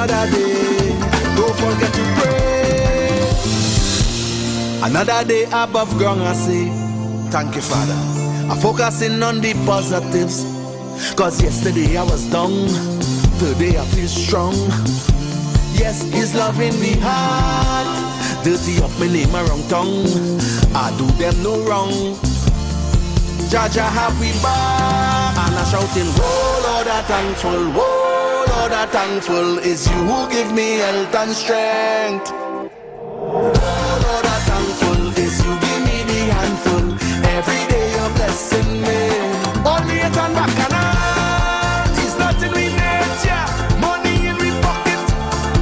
another day. Don't forget to pray. Another day above ground, I say, thank you, Father. I'm focusing on the positives. Cause yesterday I was down, today I feel strong. Yes, His love in me heart. Dirty up my name around tongue. I do them no wrong. Jaja have we back. And I shouting, oh Lord, I thankful. Oh Lord, I thankful. Is you who give me health and strength. Oh Lord, I thankful. Is you give me the handful. Every day you're blessing me. Only a turn back and it's nothing we nature. Money in we pocket.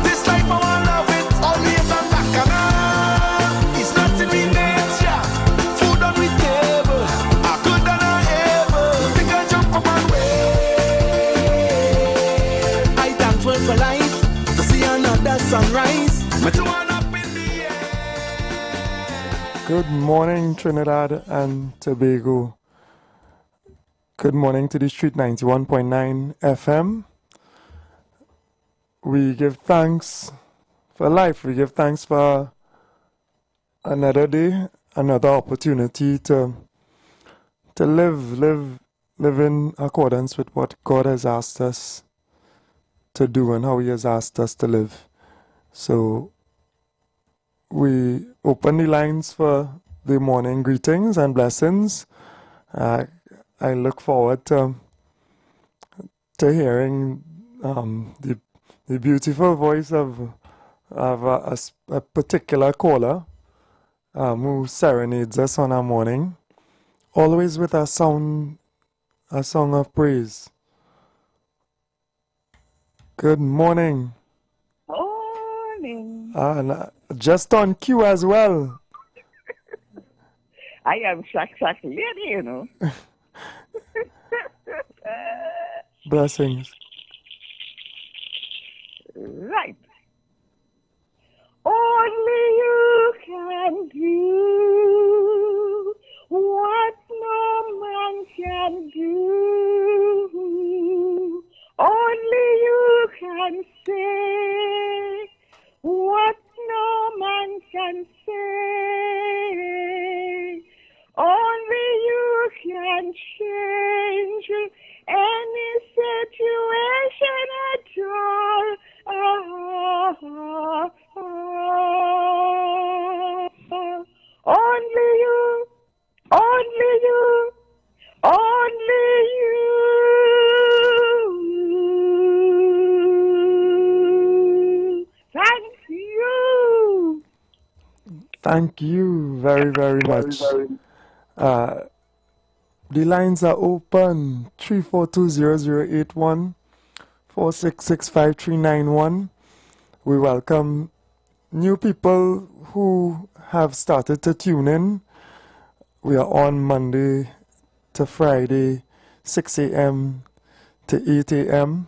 This life I want love it. Only a turn back and it's nothing we nature. Food on we table. I good than I ever. Think I jump up and wave. I thankful for life. To see another sunrise. Me to one up in the air. Good morning, Trinidad and Tobago. Good morning to the Street 91.9 FM. We give thanks for life. We give thanks for another day, another opportunity to live in accordance with what God has asked us to do and how He has asked us to live. So we open the lines for the morning greetings and blessings. I look forward to hearing the beautiful voice of a particular caller who serenades us on our morning, always with a song of praise. Good morning. Morning. And just on cue as well. I am Shack lady, you know. Blessings. Right. Only you can do what no man can do. Only you can say what no man can say. Only you can change any situation at all. Only you, only you, only you. Thank you. Thank you very, very much. The lines are open 3420081 4665 We welcome new people who have started to tune in. We are on Monday to Friday, 6 a.m. to 8 a.m.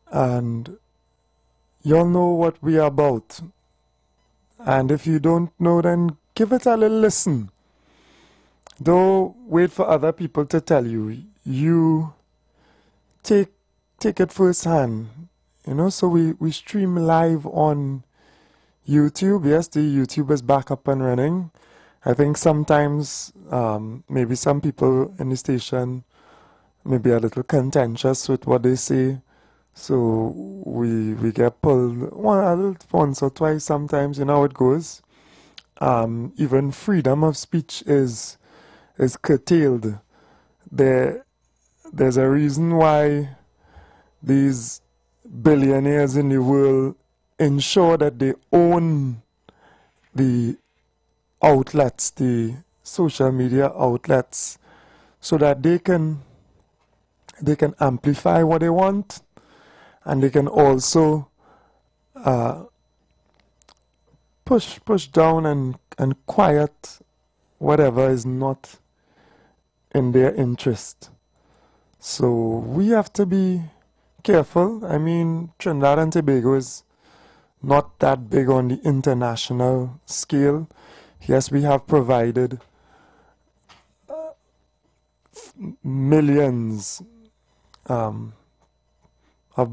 And you'll know what we are about. And if you don't know, then give it a little listen. Don't wait for other people to tell you. You take it firsthand. You know, so we stream live on YouTube. Yes, the YouTube is back up and running. I think sometimes maybe some people in the station may be a little contentious with what they say. So we get pulled once or twice sometimes, you know how it goes. Even freedom of speech is curtailed. There's a reason why these billionaires in the world ensure that they own the outlets, the social media outlets, so that they can amplify what they want, and they can also push down and quiet whatever is not in their interest. So we have to be careful. I mean, Trinidad and Tobago is not that big on the international scale. Yes, we have provided millions of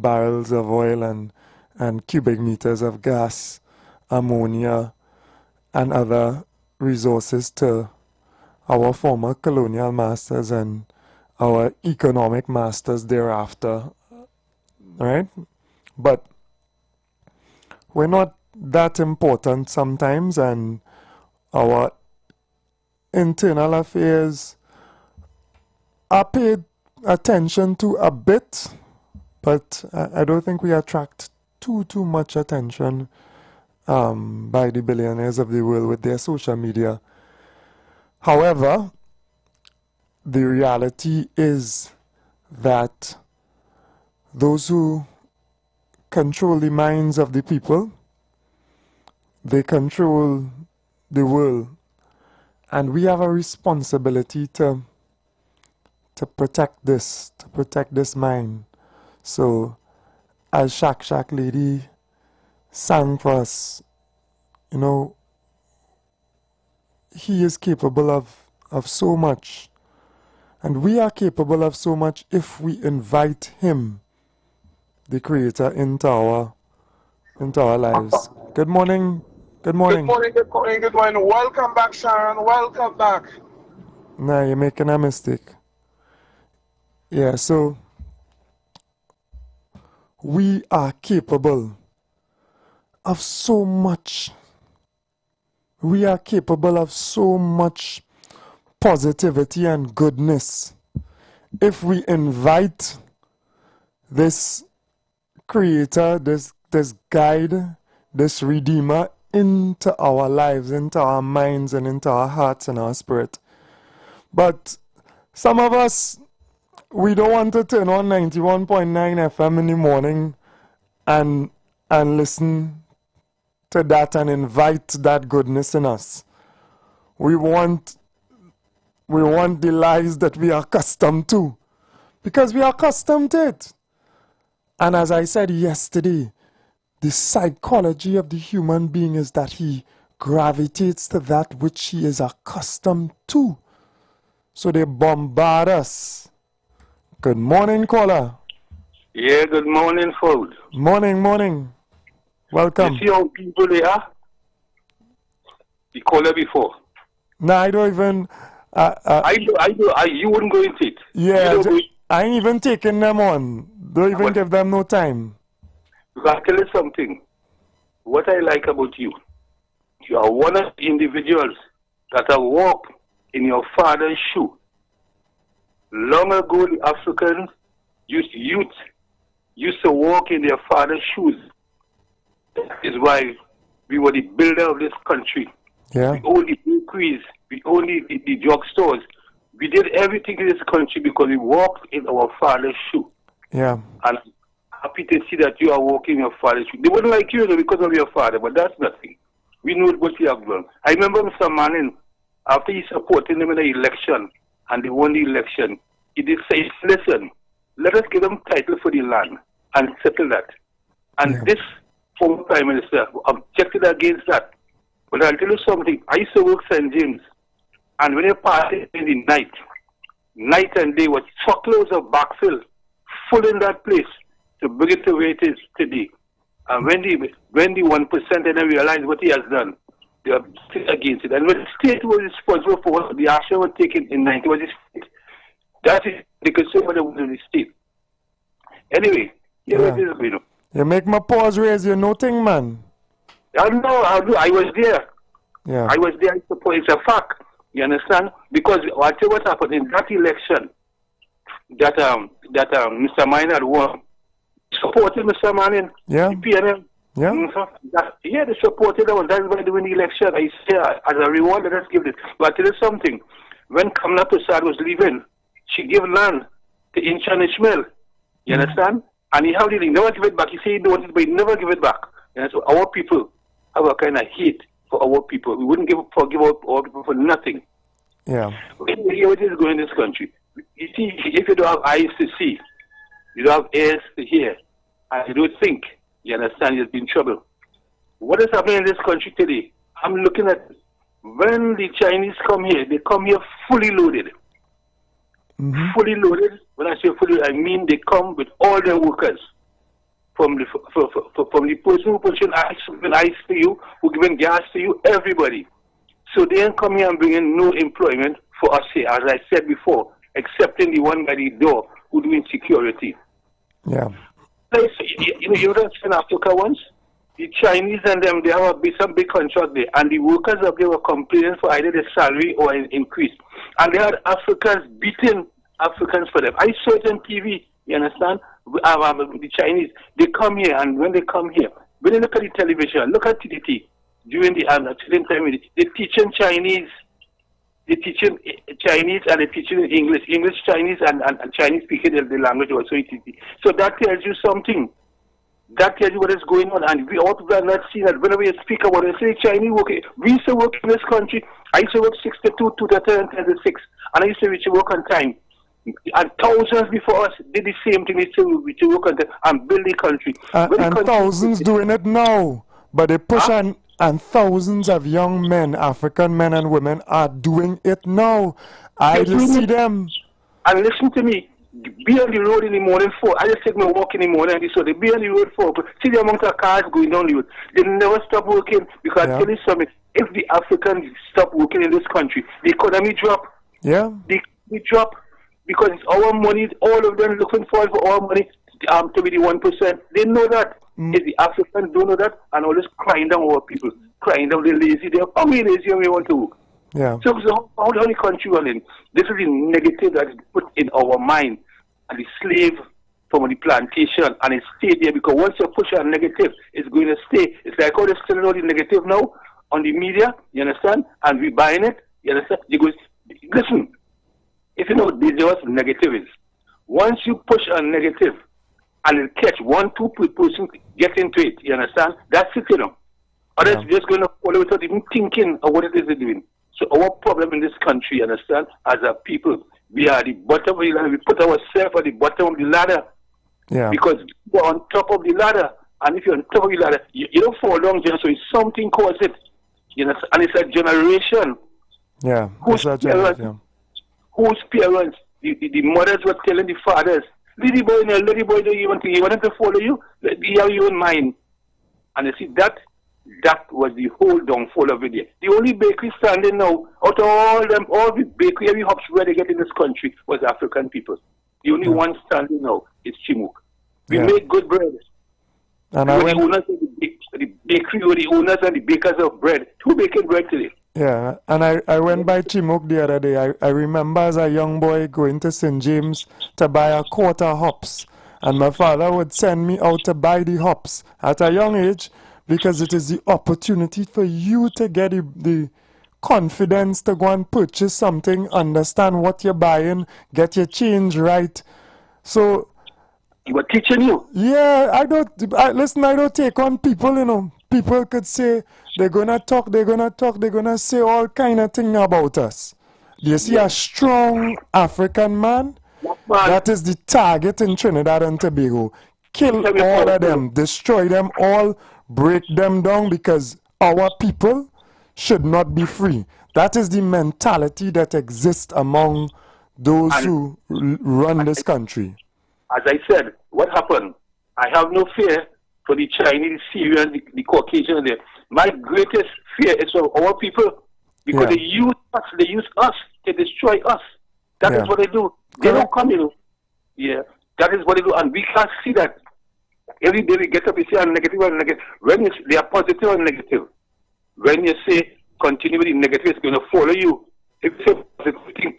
barrels of oil and and cubic meters of gas, ammonia, and other resources to our former colonial masters and our economic masters thereafter, right? But we're not that important sometimes, and our internal affairs are paid attention to a bit, but I don't think we attract too much attention by the billionaires of the world with their social media. However, the reality is that those who control the minds of the people, they control the world, and we have a responsibility to protect this mind. So, as Shak Lady sang for us, you know, he is capable of so much, and we are capable of so much if we invite him, the Creator, into our lives. Good morning. Good morning. Good morning. Welcome back, Sharon. Welcome back. Nah, you're making a mistake. Yeah, so we are capable of so much. We are capable of so much positivity and goodness if we invite this Creator, this guide, this Redeemer into our lives, into our minds, and into our hearts and our spirit. But some of us, we don't want to turn on 91.9 FM in the morning and listen to that and invite that goodness in us. We want the lies that we are accustomed to, because we are accustomed to it. And as I said yesterday, the psychology of the human being is that he gravitates to that which he is accustomed to. So they bombard us. Good morning, caller. Yeah, good morning, folks. Morning. Welcome. You see how people they are? You called her before. No, I don't even... I do. You wouldn't go into it. Yeah, I ain't even taking them on. Don't even give them no time. I'll tell you something. What I like about you, you are one of the individuals that have walked in your father's shoe. Long ago, the Africans used to walk in their father's shoes. That is why we were the builder of this country. Yeah. We owned the bakeries, we owned the drugstores. We did everything in this country because we walked in our father's shoe. Yeah. And I'm happy to see that you are walking in your father's shoe. They wouldn't like you because of your father, but that's nothing. We know what you have done. I remember Mr. Manning, after he supported them in the election, and they won the election, he did say, listen, let us give them title for the land and settle that. And this former Prime Minister objected against that. But I'll tell you something. I used to work St. James, and when you pass in the night and day was truckloads of backfill full in that place to bring it to where it is today. And when the 1% and then realize what he has done, they are against it. And when the state was responsible for what the action was taken in 90 was the state. That is the concern of the state. Anyway, You make my paws raise, you know thing, man. I know, I was there. Yeah. I was there. It's a fact. You understand? Because I'll tell you what happened in that election that Mr. Manning had won. Supported Mr. Manning. Yeah. The PNM. Yeah. They supported him. That's why they win the election. I say, as a reward, let us give this. But I'll tell you something. When Kamala Prasad was leaving, she gave land to Incha and Ishmael. You understand? And he held it. He never give it back. He said he don't want it, but he never give it back. And so our people have a kind of hate for our people. We wouldn't forgive our people for nothing. Yeah. When you hear what is going in this country, you see, if you don't have eyes to see, you don't have ears to hear, and you don't think, you understand, you'll be in trouble. What is happening in this country today? I'm looking at when the Chinese come here, they come here fully loaded. Mm-hmm. Fully loaded. When I say fully, I mean they come with all their workers. from the person who pushing ice to you, who giving gas to you, everybody. So they ain't come here and bring in no employment for us here, as I said before, excepting the one by the door who doing security. Yeah. You know in Africa once? The Chinese and them, they have some big contract there, and the workers up there were complaining for either the salary or an increase. And they had Africans beating Africans for them. I saw it on TV, you understand? The Chinese, they come here, and when they come here, when you look at the television, look at TDT, during the same time, they're teaching Chinese. They're teaching Chinese and they're teaching English. English, Chinese, and Chinese speaking the language also. So that tells you something. That tells you what is going on. And we all people are not seeing that. Whenever you speak about it, say Chinese work. We used to work in this country. I used to work 6 to 2, 2 to 10, 10 to 6. And I used to reach work on time. And thousands before us did the same thing. They used to work on time and build the country. And thousands doing it now. But they push on. And thousands of young men, African men and women, are doing it now. I just see them. And listen to me. Be on the road in the morning I just take my walk in the morning and so they be on the road see the amount of cars going down the road. They never stop working because I tell you something, if the Africans stop working in this country, the economy drop. Yeah. The economy drop because it's our money, all of them looking for our money to be the 1%. They know that. If the Africans don't know that and always crying down our people, crying down, they're lazy, they're probably lazy and we want to work. Yeah. So how the country running? This is the negative that is put in our mind. And the slave from the plantation, and it stayed there because once you push a negative, it's going to stay. It's like how they're selling all the negative now on the media, you understand? And we buying it, you understand? You go, listen, if you know what dangerous negative is, once you push a negative and it catch 1, 2 person get into it, you understand? That's it, you know. Others just going to follow without even thinking of what it is they're doing. So our problem in this country, you understand, as a people, we are at the bottom of the ladder. We put ourselves at the bottom of the ladder. Yeah. Because we're on top of the ladder. And if you're on top of the ladder, you don't fall down just so it's something caused it. You know, and it's a generation. Yeah. Whose parents, the mothers were telling the fathers, little boy, you want him to follow you? You have your own mind. And you see, that was the whole downfall of it. The only bakery standing now, out of all the bakery, every hops where they get in this country was African people. The only one standing now is Chimuk. We make good bread. And the owners of the bakery were the owners and the bakers of bread. Who baking bread today? Yeah, and I went by Chimuk the other day. I remember as a young boy going to St. James to buy a quart of hops. And my father would send me out to buy the hops at a young age, because it is the opportunity for you to get the confidence to go and purchase something, understand what you're buying, get your change right. So he was teaching you. Yeah, I don't take on people, you know. People could say they're gonna say all kind of things about us. Do you see a strong African man? That is the target in Trinidad and Tobago. Kill all of them, destroy them all, break them down, because our people should not be free. That is the mentality that exists among those who run this country. As I said, what happened? I have no fear for the Chinese, Syrians, the Caucasian there. My greatest fear is for our people, because they use us to destroy us. That is what they do. They don't come, you know. Yeah, that is what they do, and we can't see that. Every day we get up, we say negative and negative. When they are positive and negative. When you say continue with the negative, it's going to follow you. If you say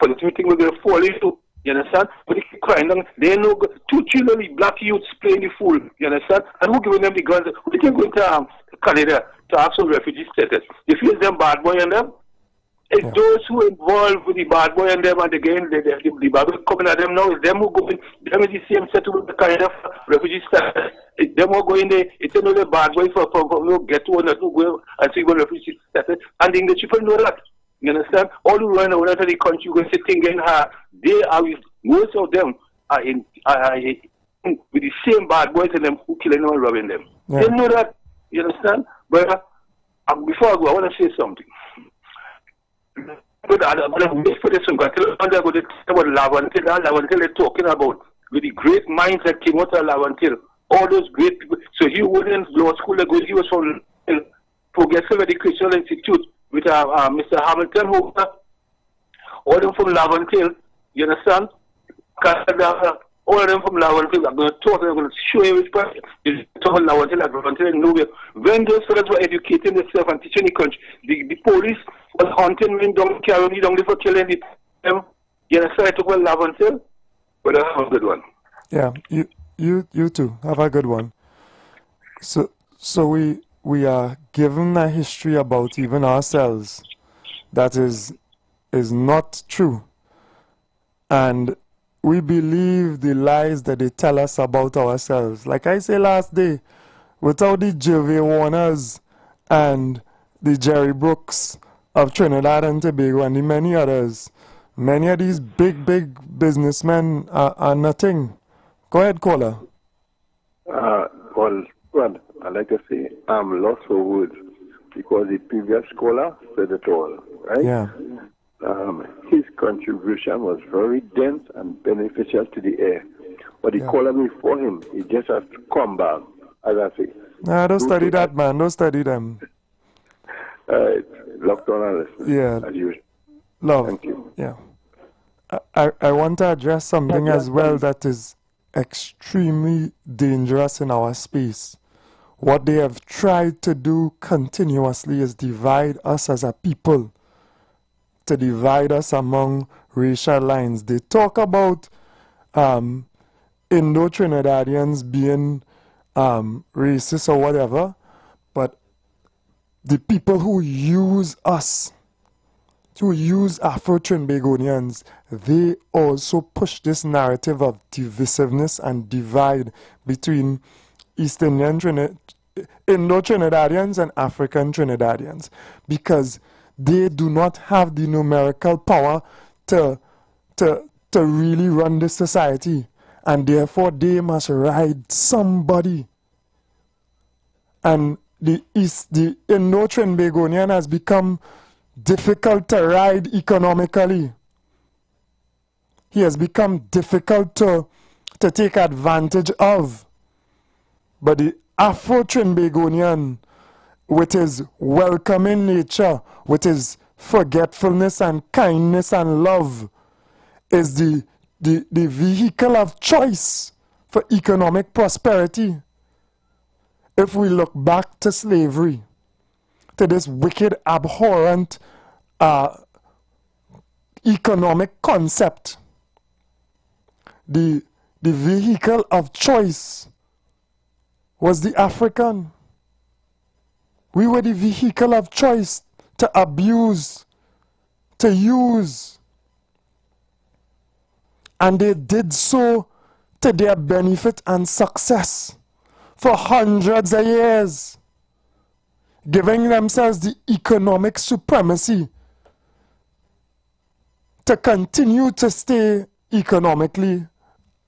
positive thing will going to follow you. You understand? But they keep crying down. They know 2 children, black youths playing the fool. You understand? And who giving them the guns? Who they can go into Canada to have some refugee status? They feel them bad boy and them. It's those who involved with the bad boy and them, and again, the bad boy coming at them now. It's them who go in. Them is the same settlement, the kind of refugee status. It's them who go in there. It's another bad boy for no get to one that will go and see what refugee status. And the English people know that. You understand? All who run out of the country, go sitting in her. They are with, most of them are in with the same bad boys in them who killing them and robbing them. They know that. You understand? But before I go, I want to say something. But I'm going to wait for this one. I'm going to talk about Lavantil. Lavantil is talking about with the great minds that came out of Lavantil. all those great people. So he was in law school. He was from Progressive Educational Institute with Mr. Hamilton Hoover, all them from Laventille. You understand? All of them from Laventille. I'm going to talk. I'm going to show you which part. You talk about Laventille and nowhere. When those fellows were educating themselves and teaching the country, the police was hunting men down, carrying me down for killing them. You understand? I talk about Laventille, but I have a good one. Yeah, you too. Have a good one. So we are given a history about even ourselves that is not true, and we believe the lies that they tell us about ourselves. Like I said last day, without the Jervey Warners and the Jerry Brooks of Trinidad and Tobago and the many others, many of these big businessmen are nothing. Go ahead, caller. Well, I'd like to say I'm lost for words because the previous caller said it all, right? Yeah. His contribution was very dense and beneficial to the air. But the caller before him, he just has to come back, as I say. Nah, don't study that, man. Don't study them. Locked on and listen. Yeah. As usual. Love. Thank you. Yeah. I want to address something as well that is extremely dangerous in our space. What they have tried to do continuously is divide us as a people, to divide us among racial lines. They talk about Indo-Trinidadians being racist or whatever, but the people who use us, who use Afro-Trinbagonians, they also push this narrative of divisiveness and divide between East Indian Indo-Trinidadians and African Trinidadians, because they do not have the numerical power to really run this society, and therefore they must ride somebody. And the Indo-Trinbagonian has become difficult to ride economically. He has become difficult to take advantage of. But the Afro-Trinbagonian, with his welcoming nature, with his forgetfulness and kindness and love, is the vehicle of choice for economic prosperity. If we look back to slavery, to this wicked, abhorrent economic concept, the vehicle of choice was the African. We were the vehicle of choice to abuse, to use. And they did so to their benefit and success for hundreds of years, giving themselves the economic supremacy to continue to stay economically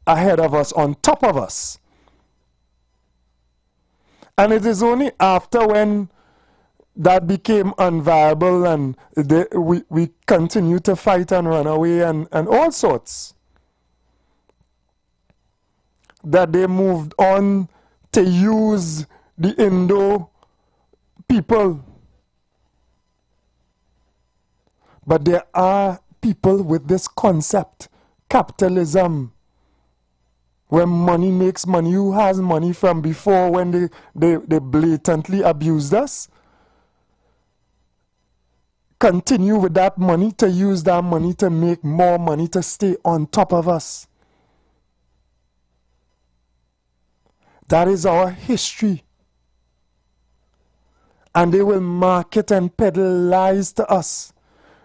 ahead of us, on top of us. And it is only after when that became unviable and we continue to fight and run away and all sorts, that they moved on to use the Indo people. But there are people with this concept, capitalism, where money makes money. Who has money from before when they blatantly abused us? Continue with that money, to use that money to make more money, to stay on top of us. That is our history. And they will market and peddle lies to us.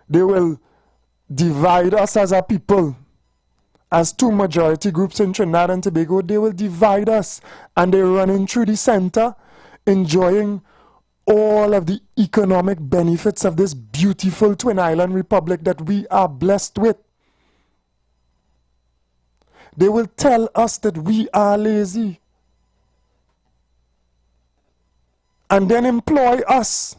They will divide us as a people. As two majority groups in Trinidad and Tobago, they will divide us. And they're running through the center, enjoying all of the economic benefits of this beautiful Twin Island Republic that we are blessed with. They will tell us that we are lazy, and then employ us.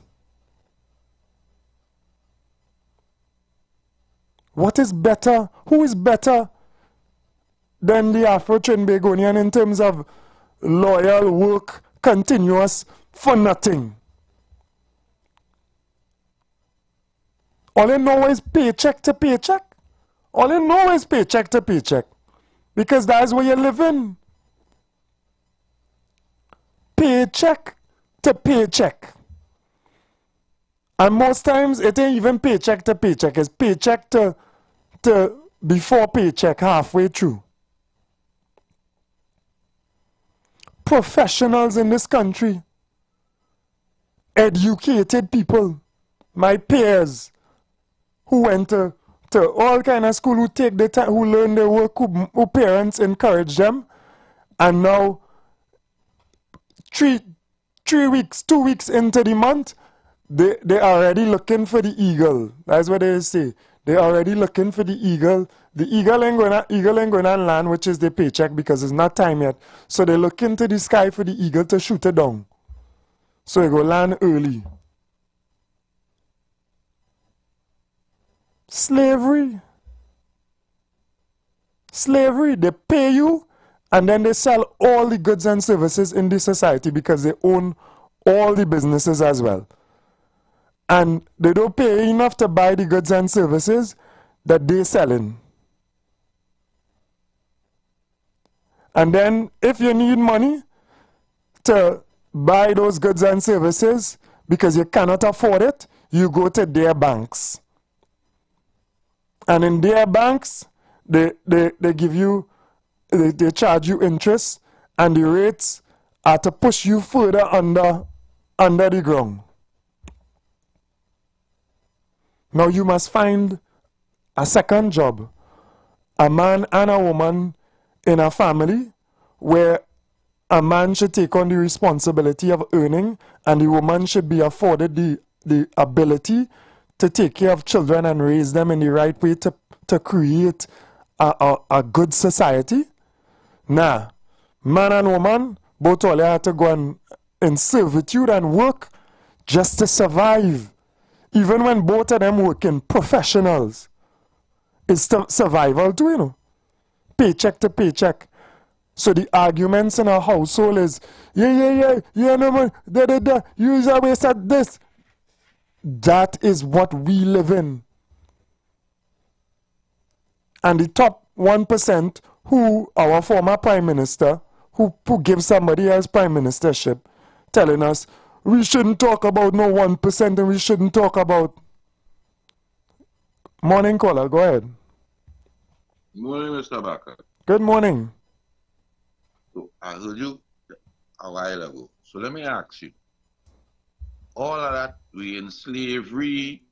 What is better? Who is better than the Afro-Trinbagonian in terms of loyal work, continuous, for nothing. All you know is paycheck to paycheck. All you know is paycheck to paycheck. Because that's where you're living. Paycheck to paycheck. And most times it ain't even paycheck to paycheck. It's paycheck to before paycheck, halfway through. Professionals in this country, educated people, my peers, who went to all kind of school, who take the time, who learn their work, who parents encourage them, and now 2 weeks into the month, they already looking for the eagle. That's what they say. They're already looking for the eagle. The eagle ain't going to land, which is the paycheck, because it's not time yet. So they look into the sky for the eagle to shoot it down. So it go land early. Slavery. Slavery. They pay you, and then they sell all the goods and services in the society because they own all the businesses as well. And they don't pay enough to buy the goods and services that they're selling. And then if you need money to buy those goods and services because you cannot afford it, you go to their banks. And in their banks, they give you, they charge you interest, and the rates are to push you further under the ground. Now you must find a second job, a man and a woman in a family where a man should take on the responsibility of earning and the woman should be afforded the ability to take care of children and raise them in the right way to create a good society. Nah, man and woman, both all have to go in servitude and work just to survive. Even when both of them working professionals, it's survival too, you know. Paycheck to paycheck. So the arguments in our household is, no man, you always said this. That is what we live in. And the top 1%, who our former prime minister, who gives somebody else prime ministership, telling us, we shouldn't talk about no 1% and we shouldn't talk about... Morning caller, go ahead. Morning, Mr. Baker. Good morning. So I heard you a while ago. So let me ask you. All of that, we in slavery,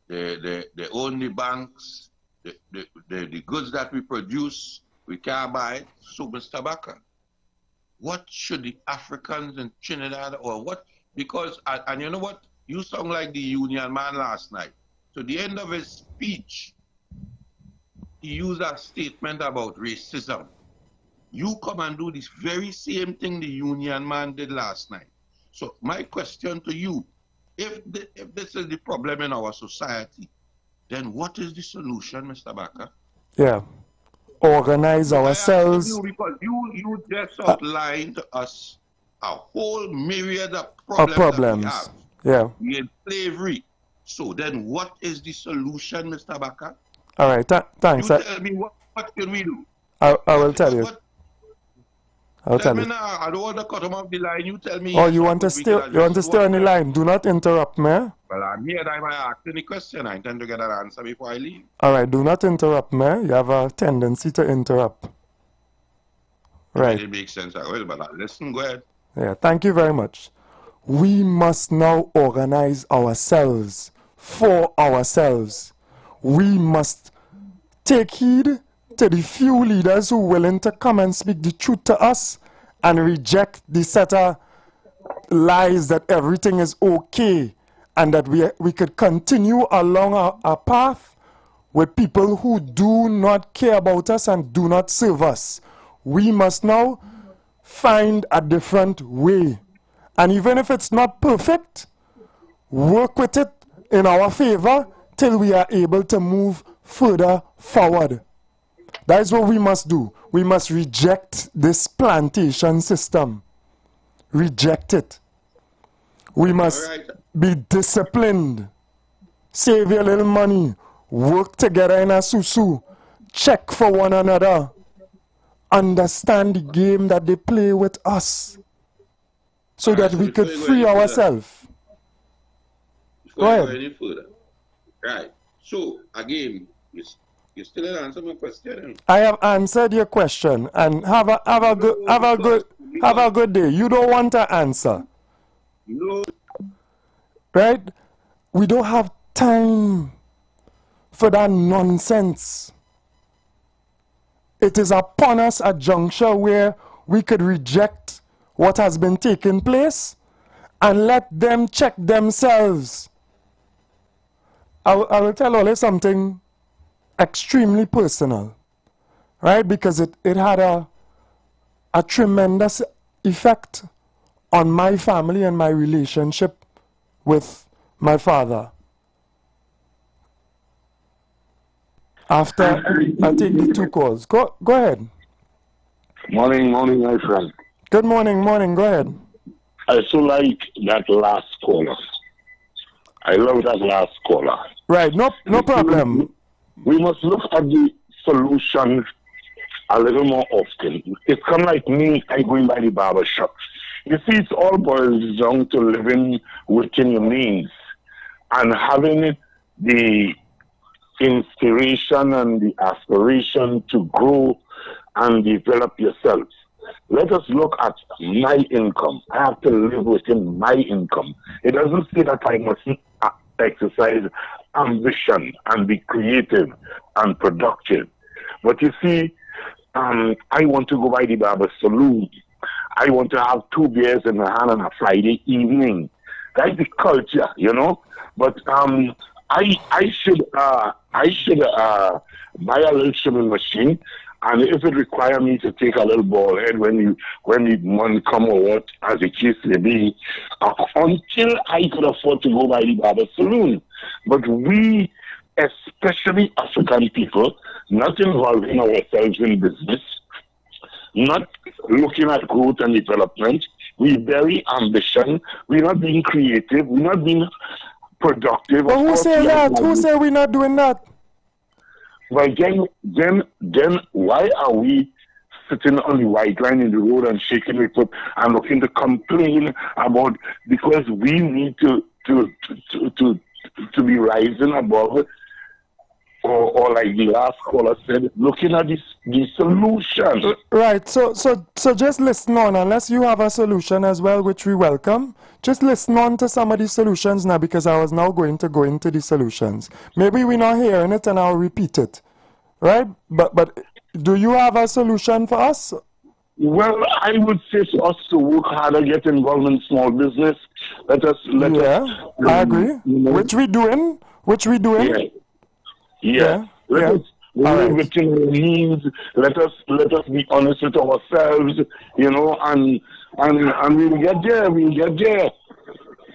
they own the banks, the goods that we produce, we can't buy it. So Mr. Baker, what should the Africans in Trinidad or what? Because, and you know what? You sound like the union man last night. So the end of his speech, he used a statement about racism. You come and do this very same thing the union man did last night. So my question to you, if this is the problem in our society, then what is the solution, Mr. Baker? Yeah. Organize ourselves. Because you just outlined to us a whole myriad of problems. That we have. Yeah. We're in slavery. So then what is the solution, Mr. Baker? All right, thanks. You tell me what can we do? I will tell you. I'll tell you. I don't want to cut him off the line. You tell me. Oh, you want to stay on the line. Do not interrupt me. Well, I'm here. I'm asking the question. I intend to get an answer before I leave. All right, do not interrupt me. You have a tendency to interrupt. Right. It makes sense. I will, but listen, go ahead. Yeah, thank you very much. We must now organize ourselves for ourselves. We must take heed to the few leaders who are willing to come and speak the truth to us and reject the set of lies that everything is okay and that we could continue along our path with people who do not care about us and do not serve us. We must now find a different way. And even if it's not perfect, work with it in our favor till we are able to move further forward. That is what we must do. We must reject this plantation system. Reject it. We must be disciplined. Save your little money. Work together in a susu. Check for one another. Understand the game that they play with us. So that we could free ourselves. Go ahead. Any further. Right. So, again, you still didn't answer my question. I have answered your question, and have a good day. You don't want to answer. No. Right? We don't have time for that nonsense. It is upon us a juncture where we could reject what has been taking place and let them check themselves. I will tell Ole something extremely personal, right? Because it had a tremendous effect on my family and my relationship with my father. After I take the 2 calls. Go ahead. Morning, my friend. Good morning. Go ahead. I so like that last caller. I love that last caller. Right, no problem. We must look at the solution a little more often. It's kind of like me, I going by the barber shop. You see, it's all boils down to living within your means and having the inspiration and the aspiration to grow and develop yourself. Let us look at my income. I have to live within my income. It doesn't say that I must exercise ambition and be creative and productive. But you see, I want to go by the barber saloon. I want to have 2 beers in my hand on a Friday evening. That's the culture, you know. But I should buy a little trimming machine, and if it require me to take a little ball head when the money come or what, as the case may be, until I could afford to go by the barber saloon. But we, especially African people, not involving ourselves in business, not looking at growth and development, we bury ambition, we're not being creative, we're not being productive. But who say that? Who say we're not doing that? Well, then why are we sitting on the white line in the road and shaking our foot and looking to complain about, because we need to be rising above, or like the last caller said, looking at the solution. Right. So just listen on, unless you have a solution as well, which we welcome. Just listen on to some of these solutions now, because I was now going to go into the solutions. Maybe we're not hearing it, and I'll repeat it. Right? But do you have a solution for us? Well, I would say for us to work harder, get involved in small business. Let us. I agree. You know, which we doing. Yeah. Let us live within our means. Let us be honest with ourselves, you know, and we'll get there.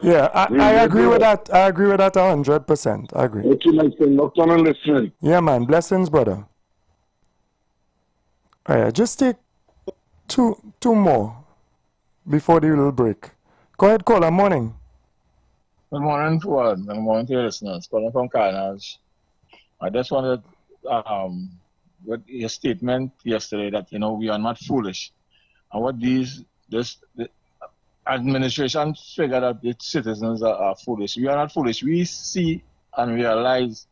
Yeah, I agree with that. I agree with that 100%. I agree. Okay, my friend, locked on and listening. Yeah, man. Blessings, brother. All right, just take two more before the little break. Go ahead, caller. Morning. Good morning, Fuad. Good morning to your listeners. Calling from Carnage. I just wanted with your statement yesterday that, you know, we are not foolish. And what the administration figure that its citizens are foolish. We are not foolish. We see and realize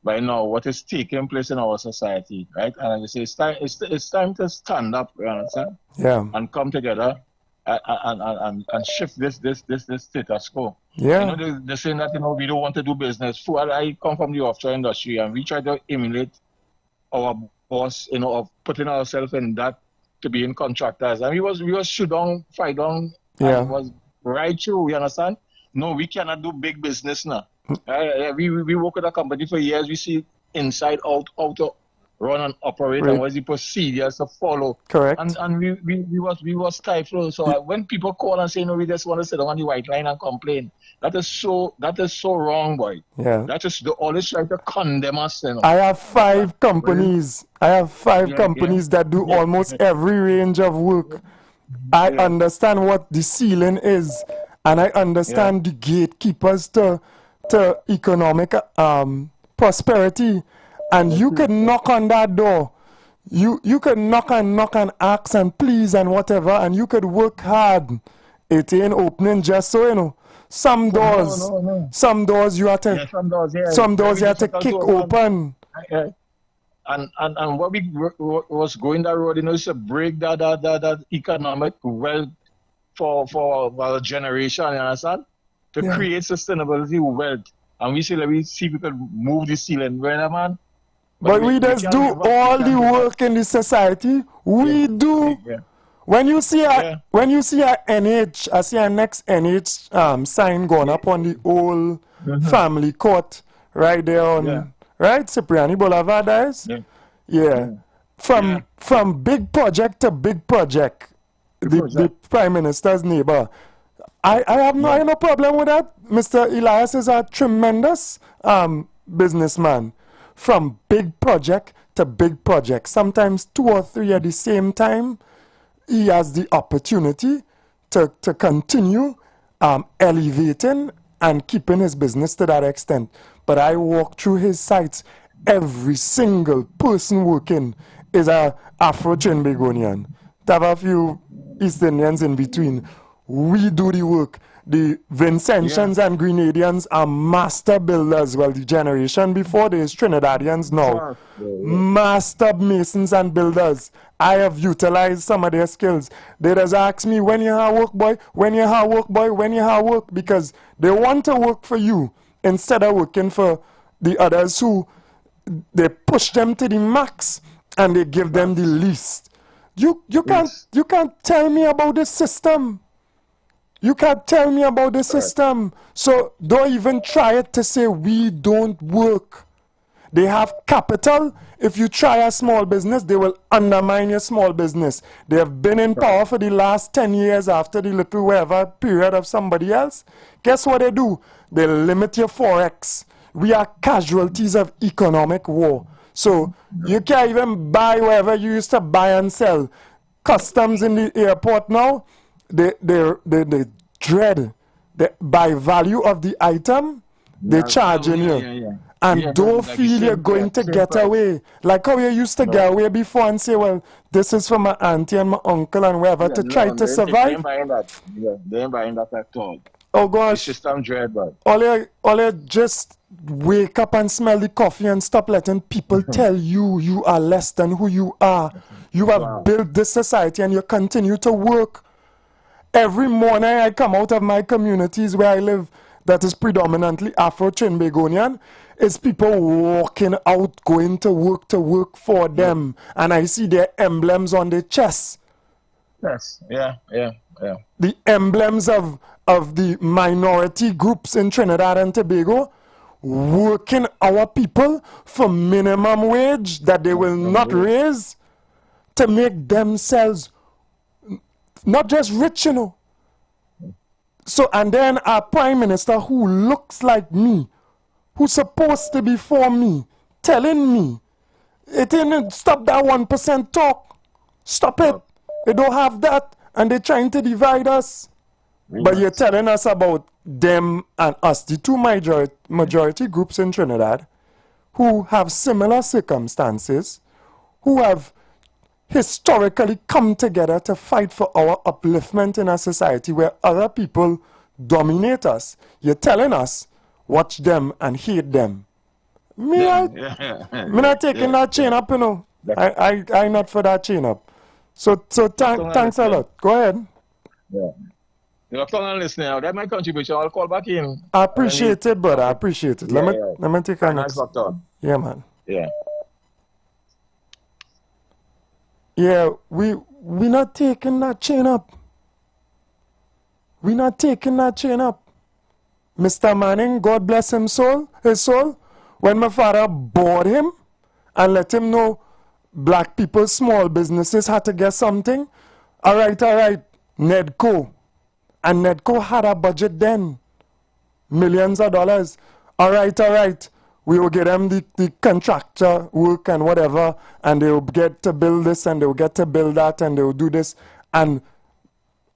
by now what is taking place in our society, right? And I say it's time to stand up, you understand? Yeah. And come together and shift this status quo. Yeah. You know, they're saying that, you know, we don't want to do business. I come from the offshore industry, and we try to emulate our boss, you know, of putting ourselves in that to be in contractors. And we was shoot down, fight down, yeah. And it was right through, you understand? No, we cannot do big business now. We work with a company for years, we see inside out run and operate, and what's the procedures to follow. Correct. And we was stifled. So when people call and say, no, we just want to sit on the white line and complain, that is so wrong, boy. Yeah. That is the always try to condemn us. You know. I have 5 companies. I have 5 companies that do almost every range of work. I understand what the ceiling is, and I understand the gatekeepers to economic prosperity. And you can knock on that door. You could knock and ask and please and whatever, and you could work hard. It ain't opening just so, you know. Some doors, some doors you have to, some doors you have to kick open. And what we was going that road, you know, is to break that economic wealth for a generation, you understand? To create sustainability wealth. And we see people move the ceiling, right, man? But we just do all the work in the society. We do. Yeah. When you see a NH, I see a next NH sign going up on the old family court right there on right Cipriani Boulevard, guys. Yeah. From big project to big project, the Prime Minister's neighbor. I have no problem with that. Mr. Elias is a tremendous businessman. From big project to big project, sometimes 2 or 3 at the same time, he has the opportunity to continue elevating and keeping his business to that extent. But I walk through his sites, every single person working is a Afro-Trinbagonian. To have a few East Indians in between. We do the work. The Vincentians and Grenadians are master builders. Well, the generation before there's Trinidadians now. Master masons and builders. I have utilized some of their skills. They just ask me, when you have work, boy? When you have work, boy? When you have work? Because they want to work for you instead of working for the others who they push them to the max and they give them the least. You can't tell me about the system. You can't tell me about the system. So don't even try it to say we don't work. They have capital. If you try a small business, they will undermine your small business. They have been in power for the last 10 years after the little whatever period of somebody else. Guess what they do? They limit your forex. We are casualties of economic war. So you can't even buy whatever you used to buy and sell. Customs in the airport now, they dread by value of the item, they're charging you. And don't feel you're going to get away. Like how you used to get away before and say, well, this is for my auntie and my uncle and whatever to try to survive. They ain't buying that. They ain't buying that at all. Oh gosh. The system dread, but all you just wake up and smell the coffee and stop letting people tell you you are less than who you are. You have built this society and you continue to work. Every morning I come out of my communities where I live that is predominantly Afro-Trinbagonian, is people walking out, going to work for them. And I see their emblems on their chests. Yes, yeah. The emblems of the minority groups in Trinidad and Tobago working our people for minimum wage that they will not raise to make themselves not just rich, you know. So, and then our Prime Minister who looks like me, who's supposed to be for me, telling me, it ain't stop that 1% talk. Stop it. They don't have that, and they're trying to divide us. But you're telling us about them and us, the two majority groups in Trinidad, who have similar circumstances, who have historically come together to fight for our upliftment in a society where other people dominate us. You're telling us, watch them and hate them. Me not taking that chain up, you know. I not for that chain up. So thanks a lot. Go ahead. Yeah. You're not listening now. That's my contribution. I'll call back in. I appreciate it, brother. I appreciate it. Let me take a next. Yeah, man. Yeah. Yeah, we not taking that chain up. We not taking that chain up. Mr. Manning, God bless his soul, when my father bored him and let him know black people, small businesses had to get something. All right, Nedco. And Nedco had a budget then, millions of dollars. All right, we will get them the contractor work and whatever, and they will get to build this and they will get to build that and they will do this. And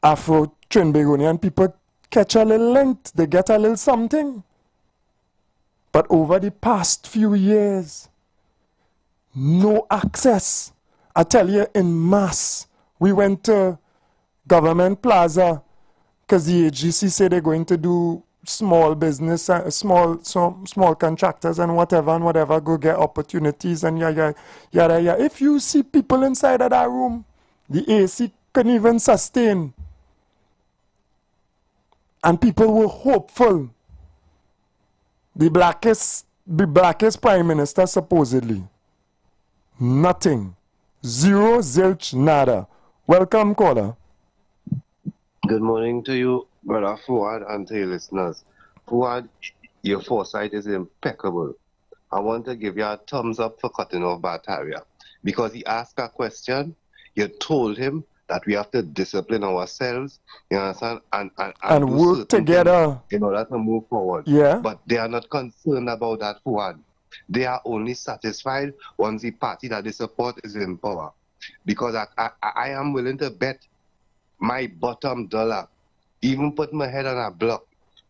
Afro-Trinbagonian people catch a little length, they get a little something. But over the past few years, no access. I tell you, in mass, we went to Government Plaza because the AGC said they're going to do small business, small contractors and whatever, go get opportunities and yada. If you see people inside of that room, the AC couldn't even sustain. And people were hopeful. The blackest prime minister supposedly. Nothing. Zero, zilch, nada. Welcome, caller. Good morning to you, Brother Fuad, and to your listeners. Fuad, your foresight is impeccable. I want to give you a thumbs up for cutting off Bataria. Because he asked a question, you told him that we have to discipline ourselves, you understand, and work together in order to move forward. Yeah. But they are not concerned about that, Fuad. They are only satisfied once the party that they support is in power. Because I am willing to bet my bottom dollar, even put my head on a block,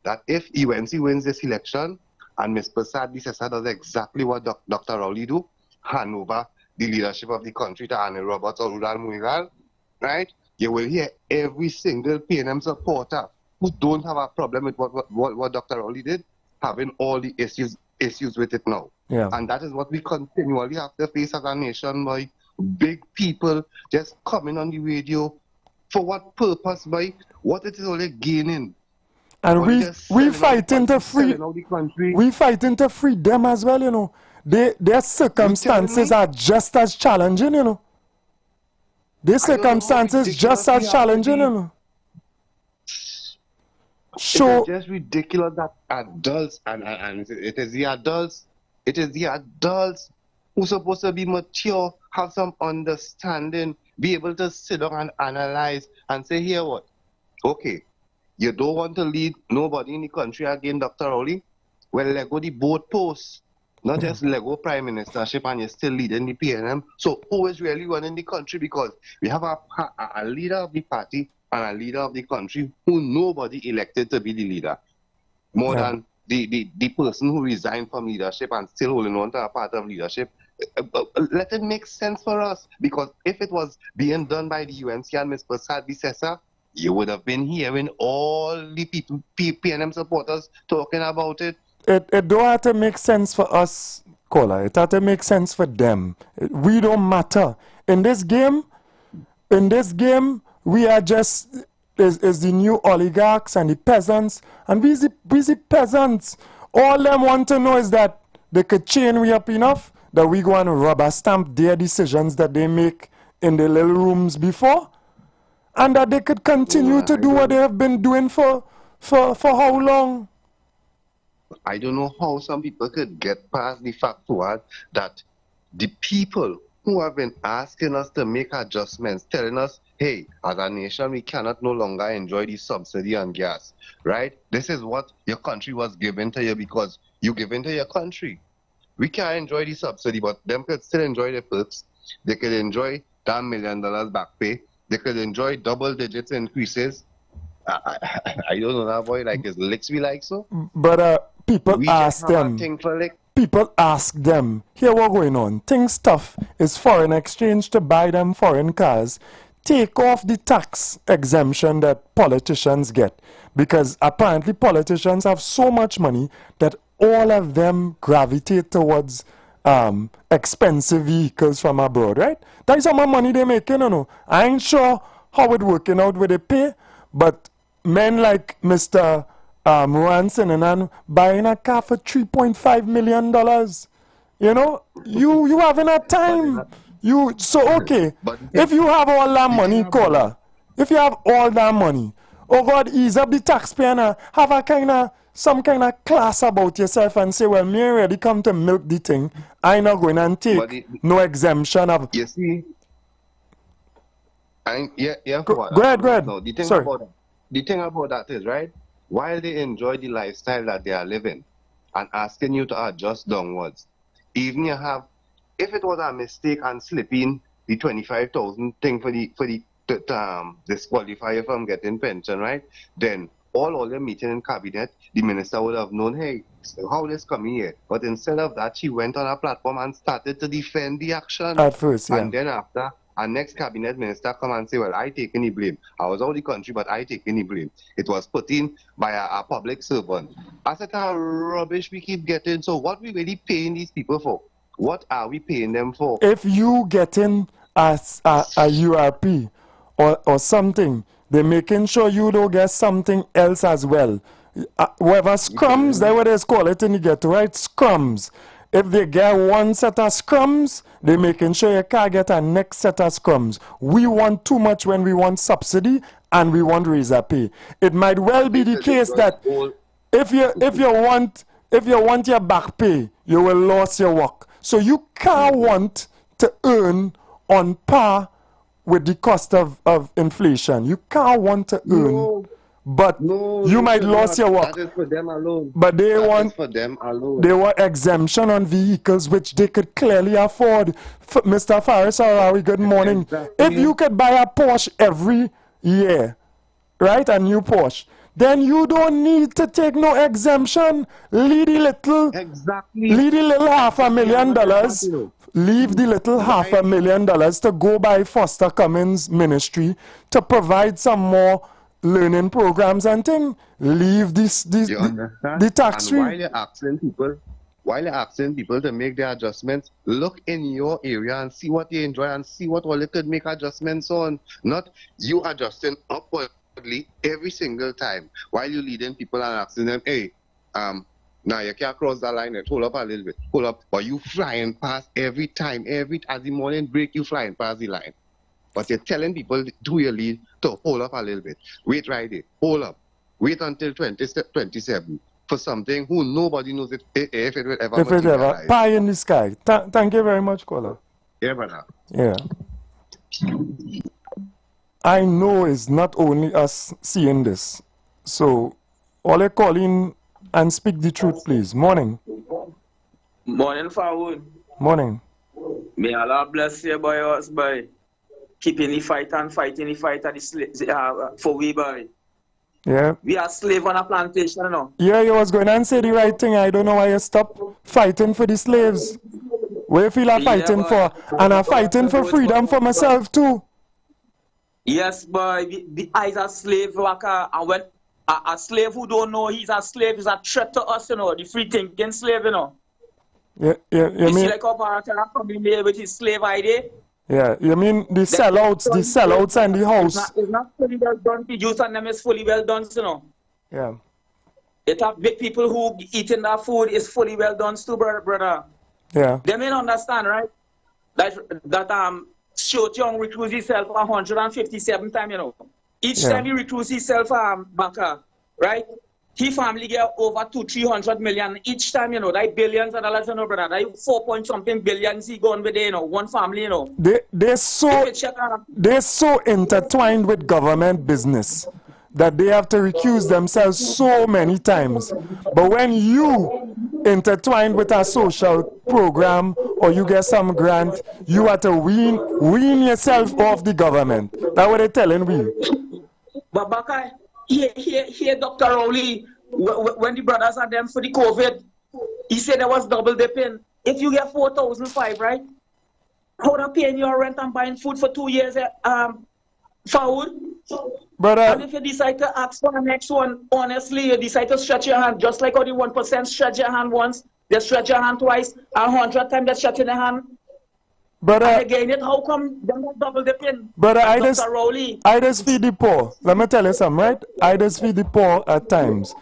that if UNC wins this election and Ms. Prasad Bisesa does exactly what Dr. Rowley do, hand over the leadership of the country to Annie Roberts or Rudal Muigal, right? You will hear every single PNM supporter who don't have a problem with what Dr. Rowley did, having all the issues with it now. Yeah. And that is what we continually have to face as a nation, boy. Big people just coming on the radio. For what purpose, boy? What it is only gaining. And we fighting to free. We fighting to free them as well, you know. Their circumstances are just as challenging, you know. Their circumstances just as challenging, you know. So it's just ridiculous that adults and it is the adults who are supposed to be mature, have some understanding, be able to sit down and analyze and say, here what? Okay, you don't want to lead nobody in the country again, Dr. Rowley? Well, let go the board posts, not just let go prime ministership, and you're still leading the PNM. So who is really running the country? Because we have a leader of the party and a leader of the country who nobody elected to be the leader. More than the person who resigned from leadership and still holding on to a part of leadership. Let it make sense for us, because if it was being done by the UNC and Ms. Prasad Bisesa, you would have been hearing all the people, PNM supporters talking about it. It don't have to make sense for us, caller. It have to make sense for them. We don't matter. In this game, we are just is the new oligarchs and the peasants, and we the peasants. All them want to know is that they could chain we up enough that we go and rubber stamp their decisions that they make in the little rooms before, and that they could continue to do what they have been doing for how long? I don't know how some people could get past the fact that the people who have been asking us to make adjustments, telling us, hey, as a nation, we cannot no longer enjoy the subsidy on gas, right? This is what your country was given to you because you give into your country. We can't enjoy the subsidy, but them could still enjoy the perks. They could enjoy that $1 million back pay. They could enjoy double digits increases. I don't know that, boy, like his licks we like so. But people ask them. People ask them, here what going on? Things tough. Is foreign exchange to buy them foreign cars. Take off the tax exemption that politicians get. Because apparently politicians have so much money that all of them gravitate towards expensive vehicles from abroad, right? That is how much money they making, you know. I ain't sure how it working out with the pay, but men like Mr. Ranson and buying a car for $3.5 million. You know, you having a time. Okay, if you have all that money, caller, if you have all that money, oh God, ease up the taxpayer now, have a kind of some kind of class about yourself and say, well, me already come to milk the thing. I not going and take no exemption of. You see, Go ahead. No, Sorry. the thing about that is, right, while they enjoy the lifestyle that they are living and asking you to adjust downwards, even you have, if it was a mistake and slipping the 25,000 thing for the disqualify you from getting pension, right, then all the meeting in cabinet, the minister would have known, hey, how this coming here? But instead of that, she went on a platform and started to defend the action. At first, yeah. And then after, our next cabinet minister come and say, well, I take any blame. I was out of the country, but I take any blame. It was put in by a public servant. That's the kind of rubbish we keep getting. So what we really paying these people for? What are we paying them for? If you getting a URP or something, they're making sure you don't get something else as well. Whatever scrums, that's what they call it in the ghetto, right? Scrums. If they get one set of scrums, they're making sure you can't get a next set of scrums. We want too much when we want subsidy and we want razor pay. It might well be the case that if you want your back pay, you will lose your work. So you can't want to earn on par with the cost of inflation. You can't want to earn, but you might lose your work. That is for them alone. But they want for them alone. They want exemption on vehicles which they could clearly afford. Mr. Faris Arawi, good morning. Exactly. If you could buy a Porsche every year, right, a new Porsche, then you don't need to take no exemption. Leave the little $500,000. Leave the little $500,000 to go by Foster Cummins Ministry to provide some more learning programs and things. Leave the tax free. While you're asking people to make their adjustments, look in your area and see what they enjoy and see what all they could make adjustments on. Not you adjusting upwardly every single time while you're leading people and asking them, hey, now you can't cross that line, hold up a little bit, hold up. But you flying past every time, as the morning break, you flying past the line. But you're telling people do your lead to hold up a little bit. Wait right there, hold up. Wait until 2027 for something who nobody knows if it will ever materialize. Pie in the sky. Thank you very much, caller. Yeah, brother. Yeah. I know it's not only us seeing this. So, all I call in and speak the truth, please. Morning. Morning, Fawood. Morning. May Allah bless you, boy, us, boy. Keeping the fight and fighting the fight for we, boy. Yeah. We are slave on a plantation, you know. Yeah, you was going to say the right thing. I don't know why you stopped fighting for the slaves. What you feel I'm fighting for? And I'm fighting for freedom for myself, too. Yes, boy. He's a slave worker. And when a slave who don't know he's a slave is a threat to us, you know. The free thinking slave, you know. You mean? See like how Baratara coming here with his slave ID? Yeah, you mean the sellouts and the house. It's not fully well done. The youth and them is fully well done, you know. Yeah. It have big people who eating that food is fully well done too, brother. Yeah. They may understand, right? That Short Young recruits himself 157 times, you know. Each time he recruits himself back, right? He family get over 200-300 million each time, you know. That billions of dollars, you know, brother. That 4 point something billions he gone with, you know, one family, you know. They're so intertwined with government business that they have to recuse themselves so many times. But when you intertwined with a social program or you get some grant, you have to wean yourself off the government. That's what they're telling me. But Baka, here, Dr. Rowley, when the brothers are them for the COVID, he said there was double dipping. If you get 4,005, right? How are paying your rent and buying food for 2 years forward? Brother, and if you decide to ask for the next one, honestly, you decide to stretch your hand, just like how the 1% stretch your hand once, they stretch your hand twice, 100 times they stretch in the hand. Brother, and again, how come them not double dipping? Brother, I just feed the poor. Let me tell you something, right? I just feed the poor at times.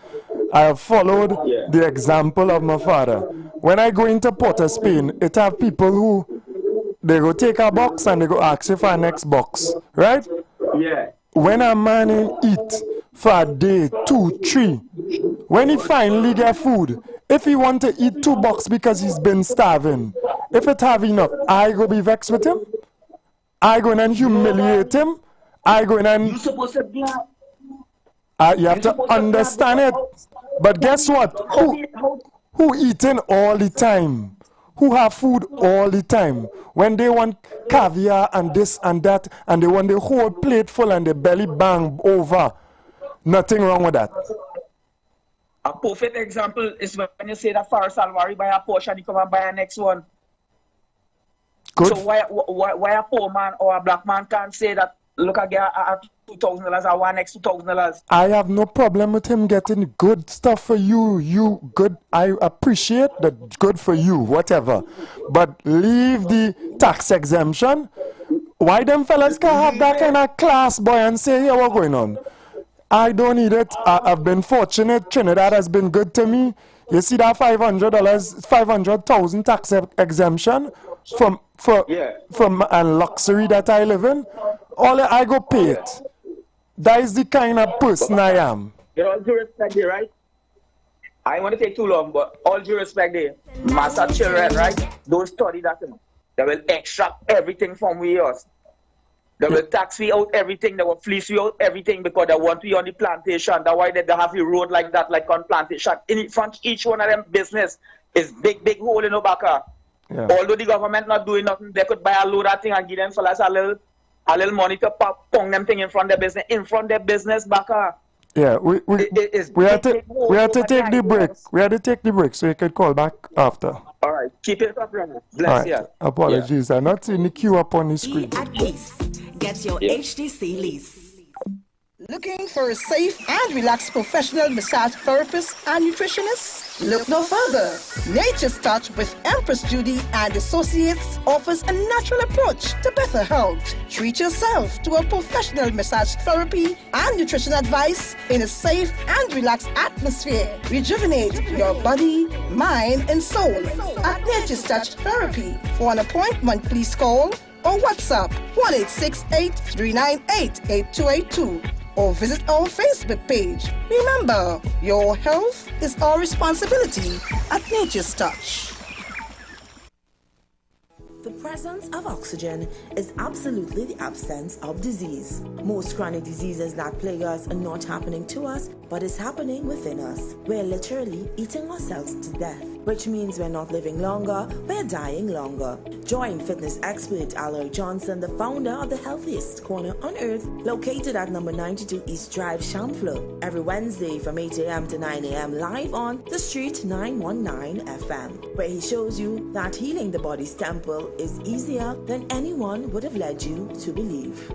I have followed the example of my father. When I go into Port of Spain, it have people who, they go take a box and they go ask you for a next box, right? Yeah. When a man eat for a day, 2, 3, when he finally get food, if he want to eat $2 because he's been starving, if it have enough, I go be vexed with him. I go in and humiliate him. I go in and You supposed to be you have to understand it. But guess what? Who eating all the time? Who have food all the time? When they want caviar and this and that, and they want the whole plate full and the belly bang over, nothing wrong with that. A perfect example is when you say that Faris Alwari buy a Porsche and he come and buy a next one. Good. So why a poor man or a black man can't say that, look, I get $2,000, I want next $2,000. I have no problem with him getting good stuff for you. You good. I appreciate that. Good for you, whatever. But leave the tax exemption. Why them fellas can't have that kind of class, boy, and say, here, what's going on? I don't need it. I've been fortunate. Trinidad has been good to me. You see that $500, 500,000 tax exemption from a luxury that I live in. All I go pay it. That is the kind of person I am. With all due respect there, right? I don't want to take too long, but all due respect there, master children, right? Don't study that. They will extract everything from we us. They will tax we out everything. They will fleece we out everything because they want we on the plantation. That's why they have a road like that, like on plantation. In front each one of them business is big hole in the back. Yeah. Although the government not doing nothing, they could buy a load of thing and give them fellas a little money to pong them thing in front of their business back. Yeah, we have to take the break. We have to take the break, so you can call back after. All right, keep it up, brother. Bless you. Apologies, I'm not seeing the queue up on the screen. Be at peace. Get your HTC lease. Looking for a safe and relaxed professional massage therapist and nutritionist? Look no further. Nature's Touch with Empress Judy and Associates offers a natural approach to better health. Treat yourself to a professional massage therapy and nutrition advice in a safe and relaxed atmosphere. Rejuvenate your body, mind, and soul at Nature's Touch Therapy. For an appointment, please call or WhatsApp 1-868-398-8282 or visit our Facebook page. Remember, your health is our responsibility at Nature's Touch. The presence of oxygen is absolutely the absence of disease. Most chronic diseases that plague us are not happening to us, but is happening within us. We're literally eating ourselves to death, which means we're not living longer, we're dying longer. Join fitness expert Alloy Johnson, the founder of the healthiest corner on earth, located at number 92 East Drive, Chamfleur, every Wednesday from 8 a.m. to 9 a.m. live on The Street 919 FM, where he shows you that healing the body's temple is easier than anyone would have led you to believe.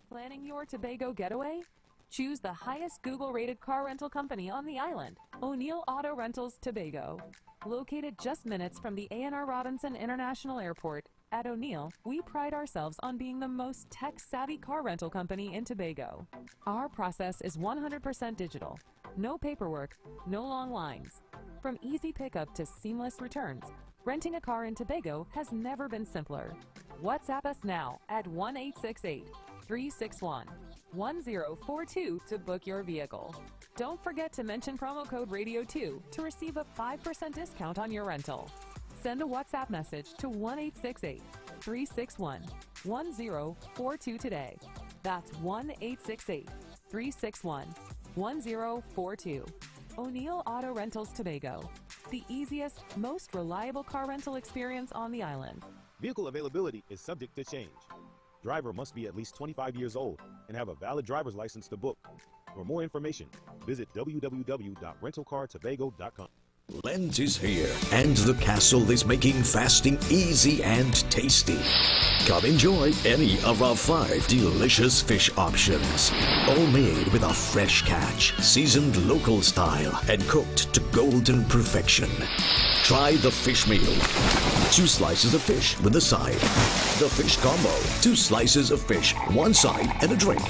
Planning your Tobago getaway? Choose the highest Google-rated car rental company on the island, O'Neill Auto Rentals Tobago. Located just minutes from the A&R Robinson International Airport, at O'Neill, we pride ourselves on being the most tech-savvy car rental company in Tobago. Our process is 100% digital. No paperwork, no long lines. From easy pickup to seamless returns, renting a car in Tobago has never been simpler. WhatsApp us now at 1-868-361-1042 to book your vehicle. Don't forget to mention promo code RADIO2 to receive a 5% discount on your rental. Send a WhatsApp message to 1-868-361-1042 today. That's 1-868-361-1042. O'Neill Auto Rentals Tobago, the easiest, most reliable car rental experience on the island. Vehicle availability is subject to change. Driver must be at least 25 years old and have a valid driver's license to book. For more information, visit www.rentalcartobago.com. Lent is here, and the castle is making fasting easy and tasty. Come enjoy any of our 5 delicious fish options, all made with a fresh catch, seasoned local style, and cooked to golden perfection. Try the fish meal. 2 slices of fish with a side. The fish combo. 2 slices of fish, 1 side, and a drink.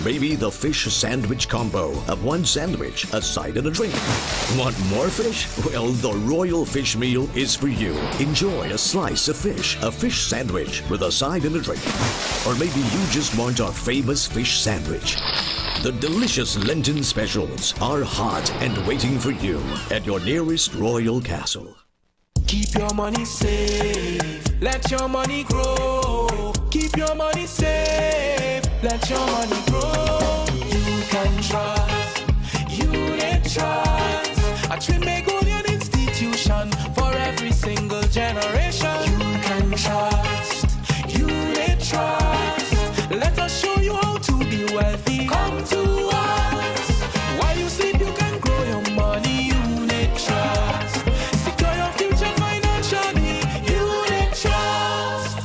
Maybe the fish sandwich combo of 1 sandwich, a side, and a drink. Want more fish? Well, the Royal Fish Meal is for you. Enjoy a slice of fish, a fish sandwich with a side and a drink. Or maybe you just want our famous fish sandwich. The delicious Lenten specials are hot and waiting for you at your nearest royal castle. Keep your money safe, let your money grow. Keep your money safe, let your money grow. You can trust, unit trust, a Trinbagonian institution for every single generation. You can trust, unit trust, let us show you how to be wealthy. Come to us, while you sleep you can grow your money. Unit trust, secure your future financially. Unit trust.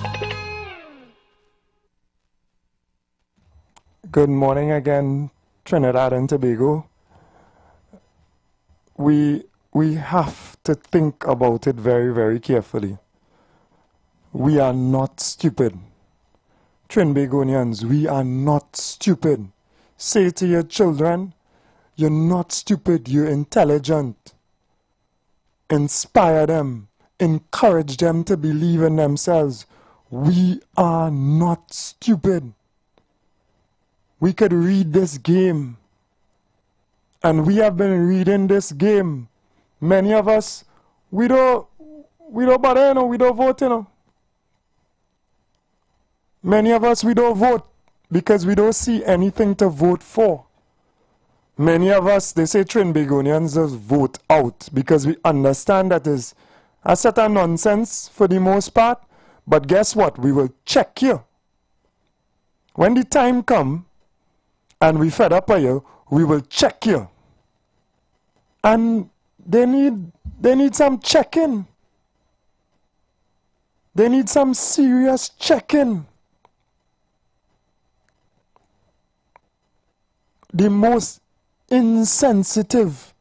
Good morning again, Trinidad and Tobago. We have to think about it very, very carefully. We are not stupid. Trinbagonians, we are not stupid. Say to your children, you're not stupid, you're intelligent. Inspire them, encourage them to believe in themselves. We are not stupid. We could read this game, and we have been reading this game. Many of us, we don't bother, we don't vote, Many of us, we don't vote because we don't see anything to vote for. Many of us, they say Trinbagonians just vote out because we understand that is a set of nonsense for the most part. But guess what? We will check you. When the time comes and we fed up of you, we will check you. And they need some checking. They need some serious checking. The most insensitive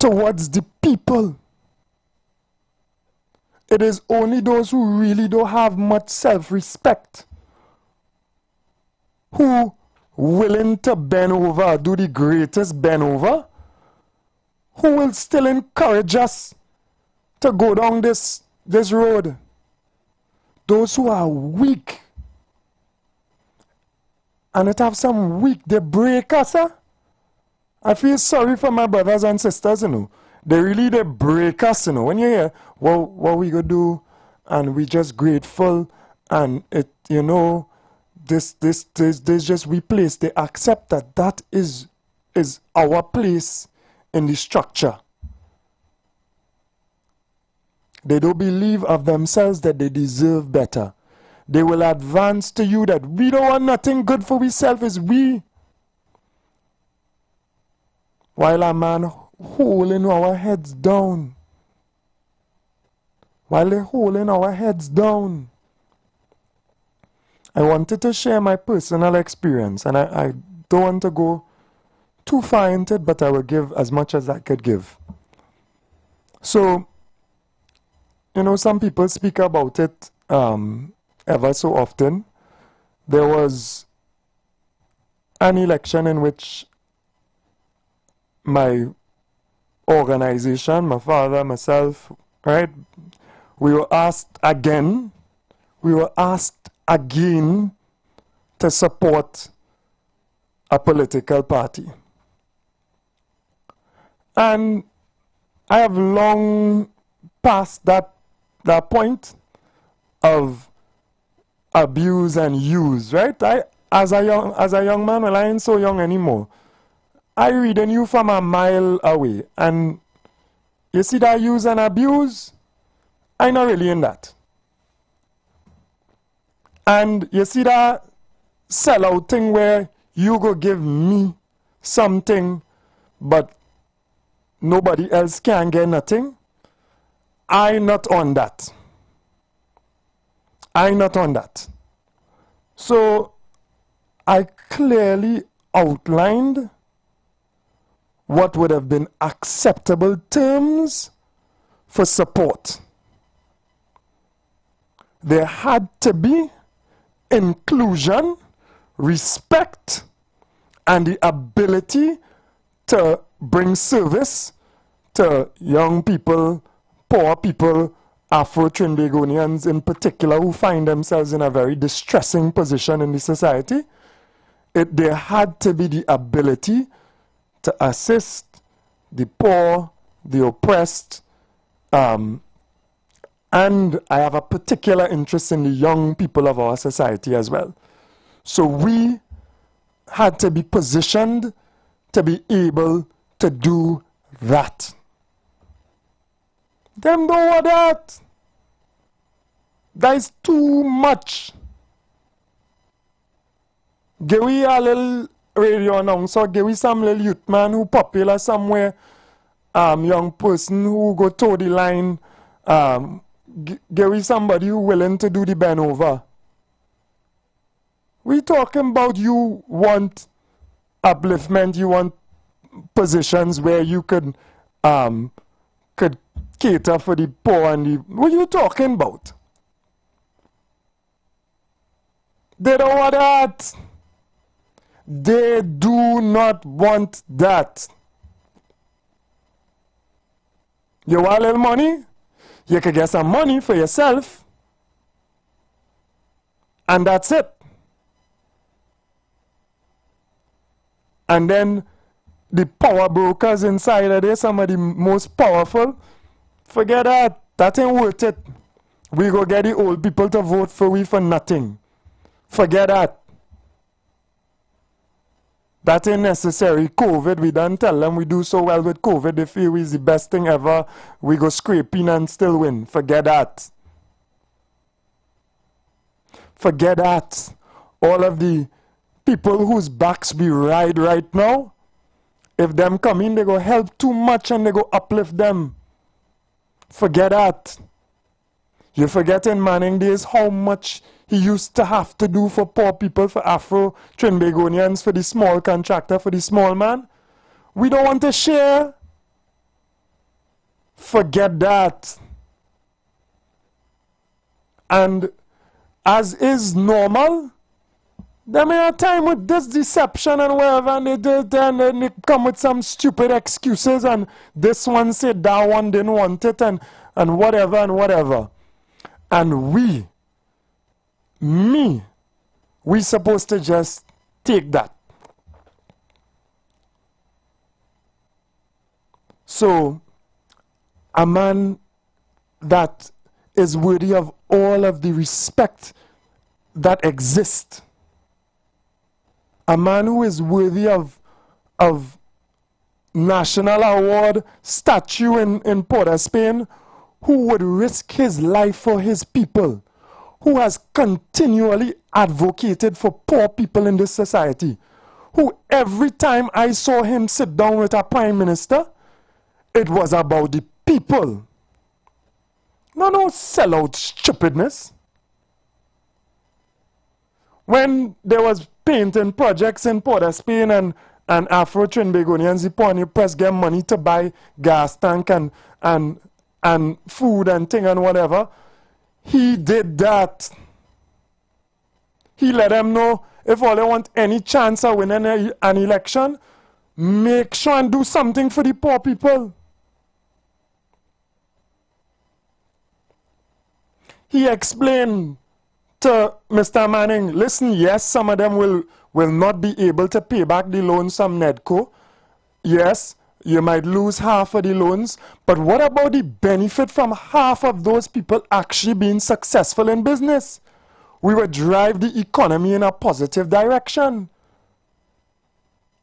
towards the people. It is only those who really don't have much self-respect who willing to bend over, do the greatest bend over, who will still encourage us to go down this road. Those who are weak, and it have some weak, they break us. I feel sorry for my brothers and sisters, they break us, when you hear what we gonna do, and we just grateful, and it, this just we place. They accept that is our place in the structure. They don't believe of themselves that they deserve better. They will advance to you that we don't want nothing good for ourselves, is we. While a man holding our heads down. While they're holding our heads down. I wanted to share my personal experience, and I don't want to go too far into it, but I will give as much as I could give. So, some people speak about it ever so often. There was an election in which my organization, my father, myself, right, we were asked again to support a political party. And I have long passed that point of abuse and use, right? As a young man, well, I ain't so young anymore. I reading you from a mile away, and you see that use and abuse, I'm not really in that. And you see that sellout thing where you go give me something, but nobody else can get nothing. I'm not on that. I'm not on that. So I clearly outlined what would have been acceptable terms for support. There had to be inclusion, respect, and the ability to bring service to young people, poor people, Afro-Trinbagonians in particular, who find themselves in a very distressing position in the society. there had to be the ability to assist the poor, the oppressed, and I have a particular interest in the young people of our society as well. So we had to be positioned to be able to do that. Them don't want that. That is too much. Give we a little radio announcer, give we some little youth man who popular somewhere, young person who go toe the line, give we somebody who willing to do the bend over. We talking about you want upliftment, you want positions where you could cater for the poor and the... What are you talking about? They don't want that. They do not want that. You want a little money? You can get some money for yourself. And that's it. And then the power brokers inside of there, some of the most powerful, forget that. That ain't worth it. We go get the old people to vote for we for nothing. Forget that. That ain't necessary. COVID, we done tell them we do so well with COVID. They feel it's the best thing ever. We go scraping and still win. Forget that. Forget that. All of the people whose backs we ride right now, if them come in, they go help too much and they go uplift them. Forget that. You're forgetting Manning days how much he used to have to do for poor people, for Afro-Trinbagonians, for the small contractor, for the small man. We don't want to share. Forget that. And as is normal, there may a time with this deception and whatever, and they come with some stupid excuses, and this one said that one didn't want it, and whatever and whatever. And we supposed to just take that. So, a man that is worthy of all of the respect that exists, a man who is worthy of national award, statue in Port of Spain, who would risk his life for his people, who has continually advocated for poor people in this society, who every time I saw him sit down with a prime minister, it was about the people. No sellout stupidness. When there was painting projects in Port of Spain and Afro-Trinbagonians, the Pony Press get money to buy gas tank and food and thing and whatever, he did that. He let them know if all they want any chance of winning an election, make sure and do something for the poor people. He explained to Mr. Manning, listen, yes, some of them will not be able to pay back the loans from NEDCO. Yes, you might lose half of the loans, but what about the benefit from half of those people actually being successful in business? We would drive the economy in a positive direction.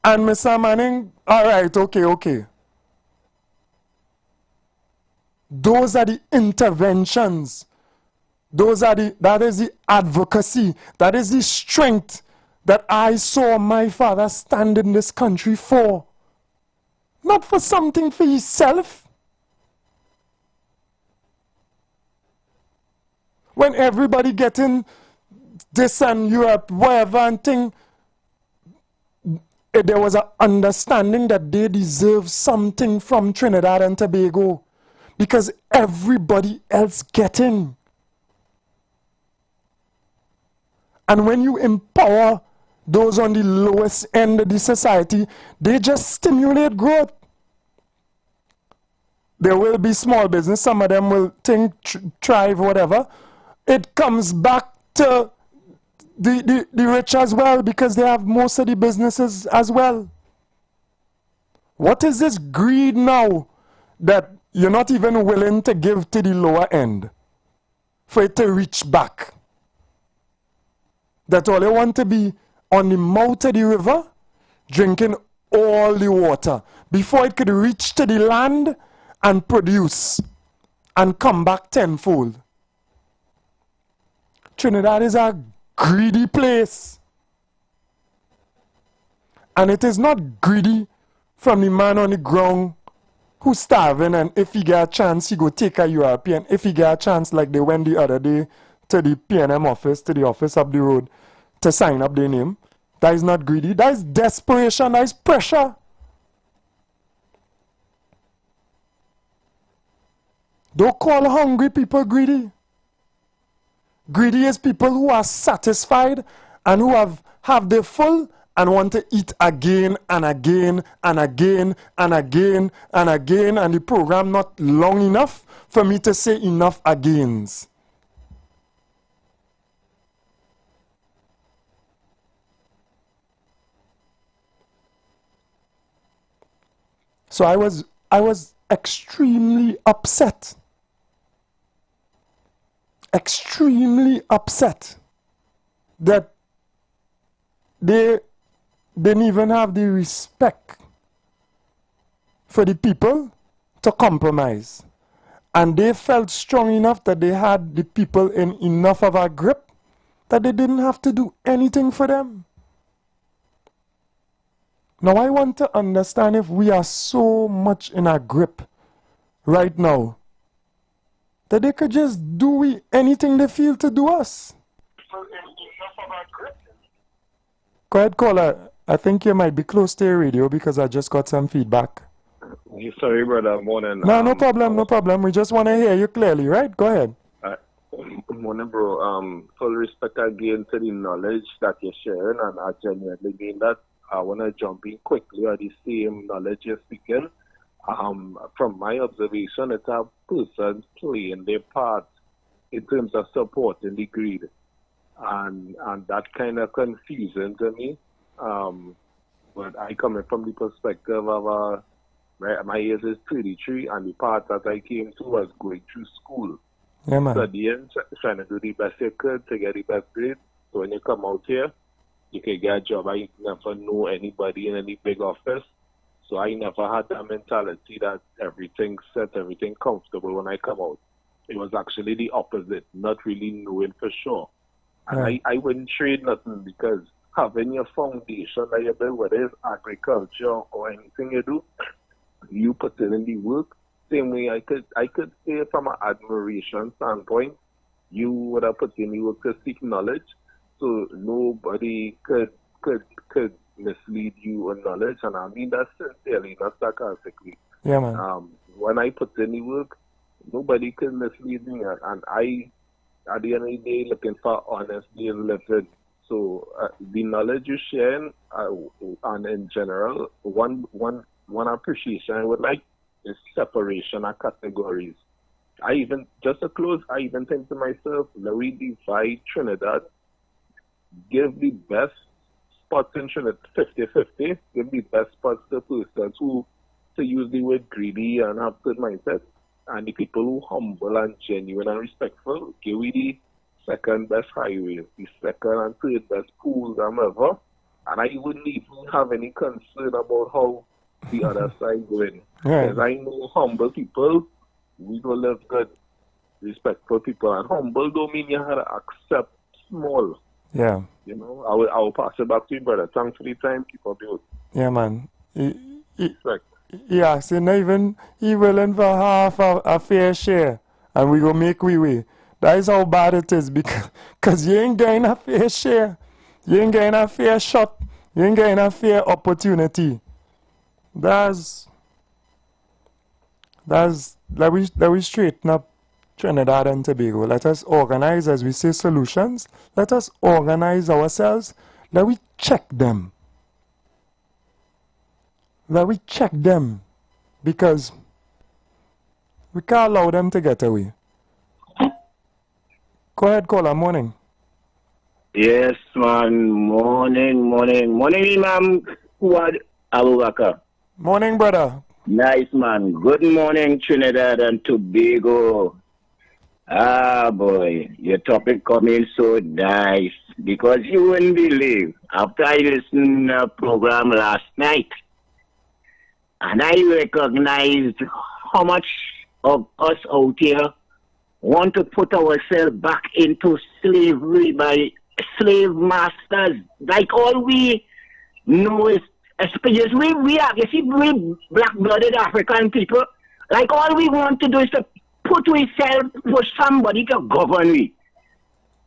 And Mr. Manning, all right, okay. Those are the interventions. That is the advocacy. That is the strength that I saw my father stand in this country for. Not for something for himself. When everybody getting this and Europe, whatever and thing, there was an understanding that they deserve something from Trinidad and Tobago because everybody else getting. And when you empower those on the lowest end of the society, they just stimulate growth. There will be small business, some of them will think, thrive, whatever. It comes back to the rich as well, because they have most of the businesses as well. What is this greed now that you're not even willing to give to the lower end for it to reach back? That all you want to be on the mouth of the river, drinking all the water before it could reach to the land and produce and come back tenfold. Trinidad is a greedy place. And it is not greedy from the man on the ground who's starving, and if he get a chance, he go take a European. If he get a chance, like they went the other day to the PNM office, to the office up the road, to sign up their name. That is not greedy. That is desperation. That is pressure. Don't call hungry people greedy. Greedy is people who are satisfied and who have their full and want to eat again and again and again and again and again, and the program not long enough for me to say enough agains. So I was extremely upset. Extremely upset that they didn't even have the respect for the people to compromise. And they felt strong enough that they had the people in enough of a grip that they didn't have to do anything for them. Now I want to understand if we are so much in a grip right now that they could just do anything they feel to do us. Go ahead, caller. I think you might be close to your radio because I just got some feedback. Sorry, brother. Morning. No problem, no problem. We just want to hear you clearly, right? Go ahead. Morning, bro. Full respect again to the knowledge that you're sharing, and I genuinely mean that. I want to jump in quickly on the same knowledge you're speaking. From my observation, it's a person playing their part in terms of supporting the greed. And that kind of confusing to me. But I come in from the perspective of my age is 33, and the part that I came to was going through school. Yeah, man. Studying, trying to do the best you could to get the best grade. So when you come out here, you can get a job. I never know anybody in any big office. So I never had that mentality that everything's set, everything comfortable when I come out. It was actually the opposite, not really knowing for sure. And I wouldn't trade nothing, because having your foundation that you build, whether it's agriculture or anything you do, you put in the work. Same way I could say from an admiration standpoint, you would have put in the work to seek knowledge. So nobody could mislead you on knowledge, and I mean that sincerely, not sarcastically. Yeah, man. When I put in the work, nobody could mislead me, and I, at the end of the day, looking for honesty in living. So the knowledge you're sharing, and in general, one appreciation I would like is separation of categories. Just to close, I even think to myself, let we divide Trinidad, give the best spots in Trinidad 50-50, give the best spots to persons who, to use the word greedy and have good mindset, and the people who humble and genuine and respectful, give we the second best highways, the second and third best pools and whatever, and I wouldn't even have any concern about how the other side going. Because I know humble people, we don't live good, respectful people, and humble don't mean you have to accept small. Yeah. You know, I will pass it back to you, brother. Thanks for the time. Keep up the Yeah, man. Yeah, so not even he willing for half a fair share, and we go make we way. That is how bad it is, because you ain't getting a fair share. You ain't getting a fair shot. You ain't getting a fair opportunity. Let we straighten up Trinidad and Tobago. Let us organize, as we say, solutions. Let us organize ourselves. Let we check them. Let we check them, because we can't allow them to get away. Go ahead, caller. Morning. Yes, man. Morning, Imam Fuad Abubakar. Morning, brother. Nice, man. Good morning, Trinidad and Tobago. Ah, boy, your topic coming so nice because you wouldn't believe. After I listened to the program last night, and I recognized how much of us out here want to put ourselves back into slavery by slave masters. Like all we know is, especially we black-blooded African people, like all we want to do is to put ourselves for somebody to govern we.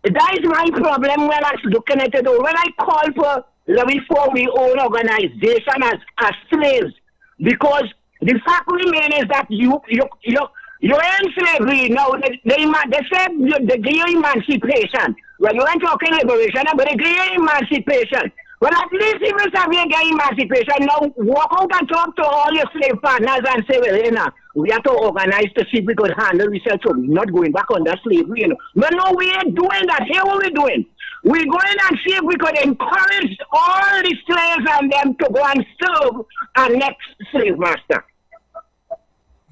That is my problem when I was looking at it. When I call for before we own organization as slaves, because the fact remains is that you're in slavery now. They said the gay emancipation. Well, you ain't talking liberation, but the gay emancipation. Well, at least if you have a gay emancipation, now walk out and talk to all your slave partners and say, well, you know, we have to organize to see if we could handle ourselves, so we're not going back under slavery, you know. But no, we ain't doing that. Here what we're doing. We're going and see if we could encourage all the slaves and them to go and serve our next slave master.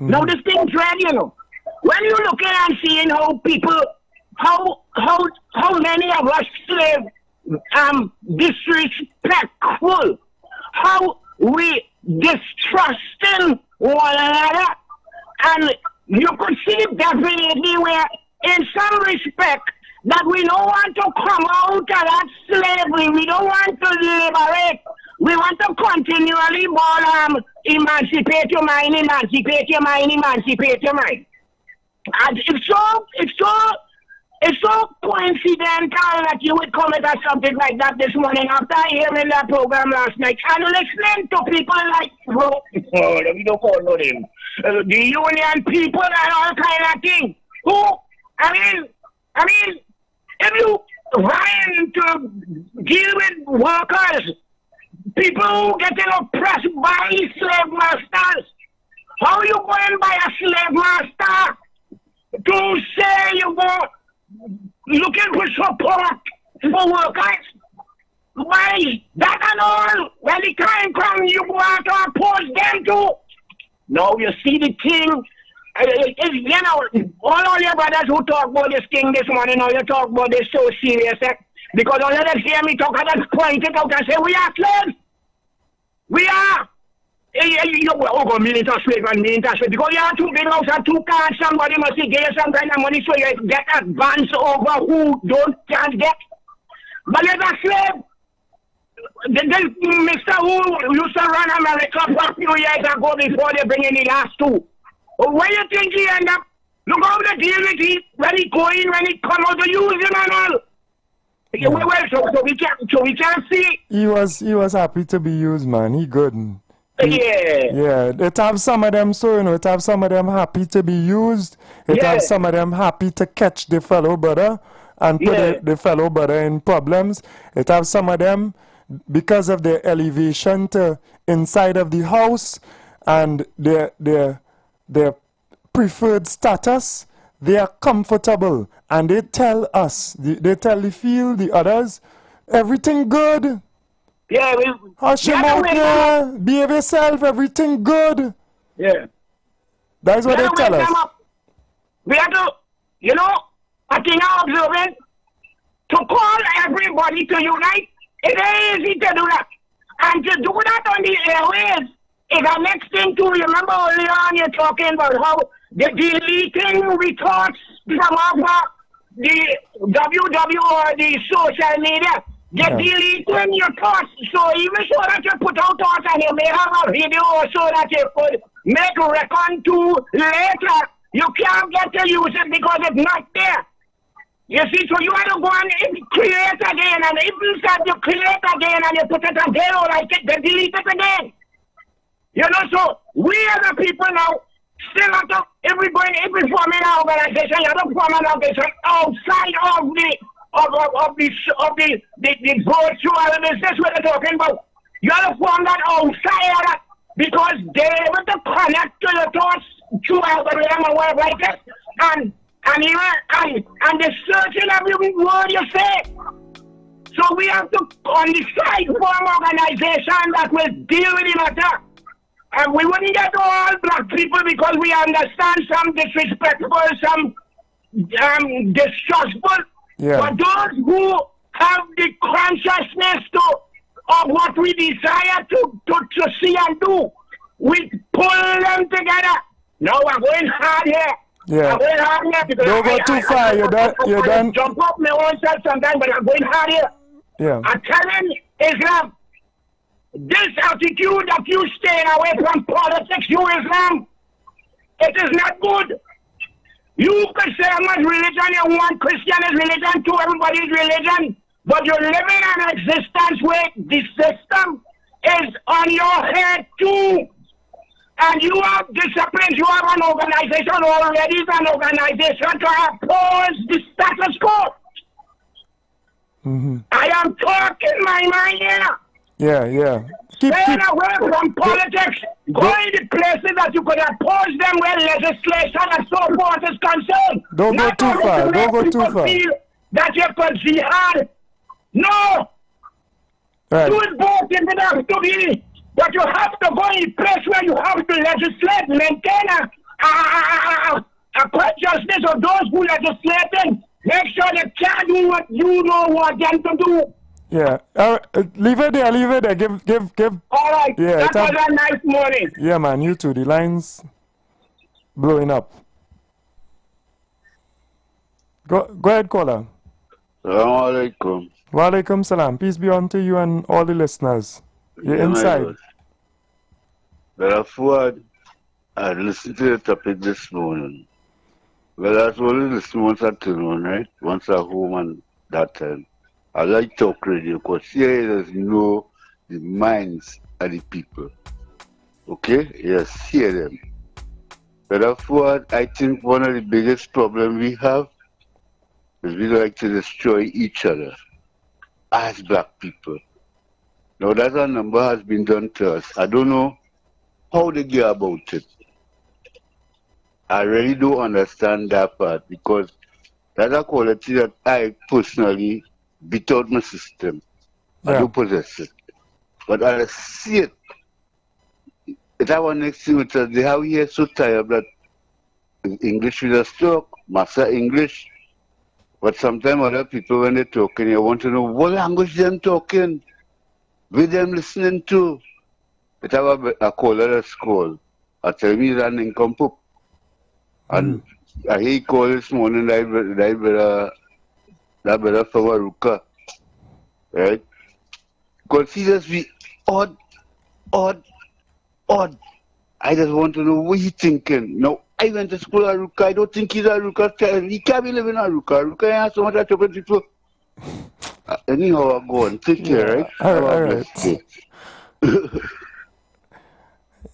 Now this thing dread, you know. When you looking and seeing how people, how many of us slaves disrespectful, how we distrusting one another, and you could see definitely where in some respect that we don't want to come out of that slavery, we don't want to liberate, we want to continually emancipate your mind, emancipate your mind, emancipate your mind. And it's so coincidental that you would comment at something like that this morning after hearing that program last night and listening to people like, we don't call no name, the union people and all kind of things. Who, I mean, if you trying to deal with workers, people who getting oppressed by slave masters, how you going by a slave master to say you go looking for support for workers? Why that and all? When the time comes, you go out to oppose them too. Now you see the thing. You know, all your brothers who talk about this thing this morning, now you talk about this so serious, because all of them hear me talk, I just point it out and say, we are slaves. We are. You go millions of slaves and millions of slaves. Because you have two big houses and two cars, somebody must give you some kind of money so you get advance over who can't get. But as a slave, the Mr. who used to run America for a few years ago before they bring in the last two. Where you think he end up? Look how the deal with him when he go in, when he come out to use him and all. Yeah. Well, so we can see. He was happy to be used, man. He good. Yeah. It have some of them, so you know, it have some of them happy to be used. It have some of them happy to catch the fellow brother and put the fellow brother in problems. It have some of them because of their elevation to inside of the house and their preferred status, they are comfortable and they tell us, they tell the field, the others, everything good. Yeah, hush your mouth here, behave yourself, everything good. Yeah. That's what they tell us. We have to, you know, I think I'm observing, to call everybody to unite, it ain't easy to do that. And to do that on the airways is the next thing to remember earlier on you're talking about how the deleting retorts from off the WW or the social media. They're deleting your thoughts. So even so that you put out thoughts and you may have a video so that you could make reckon to later, you can't get to use it because it's not there. You see, so you have to go and create again, and if you start to create again and you put it on there or like it, they delete it again. You know, so we as a people now still have to, if we go in every forming organization, you have to form an organization outside of the virtual business we're talking about. You have to form that outside of that because they're able to connect to your thoughts through algorithm or whatever like this, and the searching every word you say. So we have to on the side form organization that will deal with the matter. And we wouldn't get all black people because we understand some disrespectful, some distrustful. Yeah. But those who have the consciousness of what we desire to see and do, we pull them together. Now we're going hard here. Yeah. I'm going hard here because Don't go too far. You're done. Jump up my own self sometimes, but I'm going hard here. Yeah. I'm telling Islam, this attitude that you staying away from politics, you Islam, it is not good. You can say how much religion you want, Christian is religion too, everybody's religion, but you're living an existence where the system is on your head too. And you have disciplines, you have an organization already, an organization to oppose the status quo. Mm-hmm. I am talking my mind here. Yeah. Staying away from politics, going to places that you could oppose them where legislation and so forth is concerned. Don't go too far. Don't go too far. Feel that you could jihad. No. Right. Do it both if it has to be. But you have to go in a place where you have to legislate, maintain a consciousness of those who legislating. Make sure they can't do what you don't want them to do. Yeah. Leave it there. Give. All right. Yeah, that was a nice morning. Yeah, man. You too. The line's blowing up. Go ahead, caller. Assalamu alaikum. Wa alaikum salam. Peace be unto you and all the listeners. You're inside. Brother Fuad, I listened to the topic this morning. Well, I was only listening once afternoon, right? Once at home and that time. I like talk radio because here there's know the minds of the people. Okay? Yes, hear them. Brother Fuad, I think one of the biggest problems we have is we like to destroy each other as black people. Now that a number has been done to us. I don't know how they get about it. I really don't understand that part because that's a quality that I personally beat out my system. I don't possess it. But I see it. It's our next thing which is how we are so tired that English is a talk, master English. But sometimes other people when they're talking, you want to know what language they're talking. With them listening to, it have a caller that's called. I tell me that nincompoop. And I hear he call this morning that better from Aruka. Right? Because he just be odd. I just want to know what he thinking. No, I went to school at Aruka. I don't think he's Aruka. He can't be living in Aruka. Aruka has so much trouble people. Anyhow, I go on. Take care, right? All right.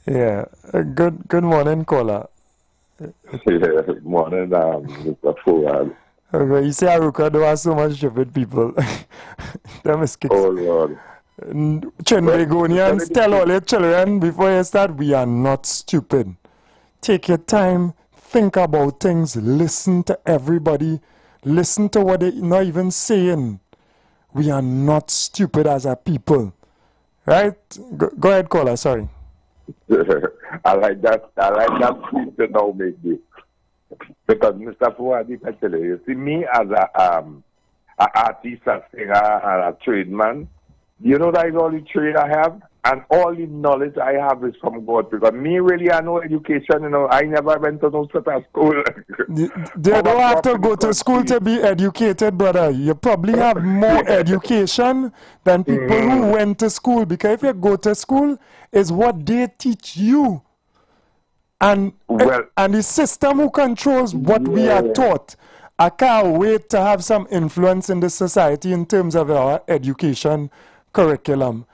Yeah. Good morning, caller. Yeah, morning, Mr. Fuad. Okay, you say Aruka don't have so much stupid people. Them is kicks. Oh, Lord. Trinbagonians, tell all your children before you start, we are not stupid. Take your time, think about things, listen to everybody, listen to what they're not even saying. We are not stupid as a people. Right? Go ahead, caller, sorry. I like that speech now, maybe. Because Mr. Fuad, I tell you see me as a artist, a singer, and a tradesman, you know that is all the trade I have, and all the knowledge I have is from God. Because me really, I know education, you know, I never went to no sort of school. They don't have to go to school to be educated, brother. You probably have more education than people who went to school. Because if you go to school, it's what they teach you. And the system who controls what we are taught. I can't wait to have some influence in the society in terms of our education curriculum.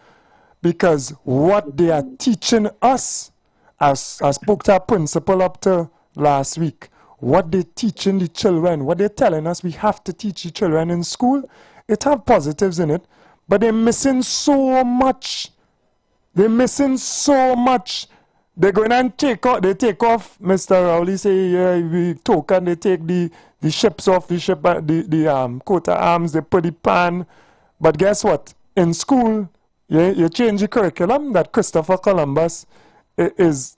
Because what they are teaching us, as I spoke to our principal up to last week, what they're teaching the children, what they're telling us we have to teach the children in school, it have positives in it, but they're missing so much. They're missing so much. They're going and take off, Mr. Rowley say, yeah, we they take the ships off the ship, the coat of arms, they put the pan But guess what? In school, you change the curriculum that Christopher Columbus is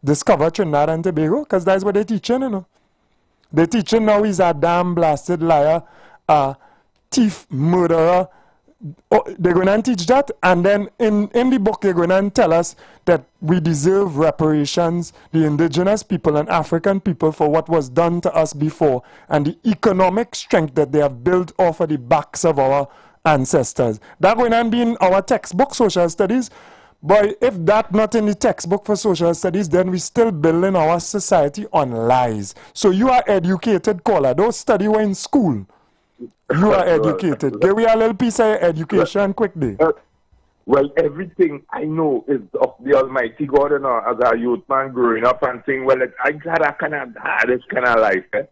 discovered Trinidad and Tobago, because that's what they're teaching, you know. They're teaching now he's a damn blasted liar, a thief, murderer. Oh, they're going to teach that, and then in the book they're going to tell us that we deserve reparations, the indigenous people and African people, for what was done to us before, and the economic strength that they have built off of the backs of our ancestors. That's going to be in our textbook, social studies. But if that's not in the textbook for social studies, then we still building our society on lies. So you are educated, caller. Don't study when in school. You are educated. Give me a little piece of your education quickly. Well, everything I know is of the Almighty God, and as a youth man growing up and saying, well, I had a kind of hardest kind of life.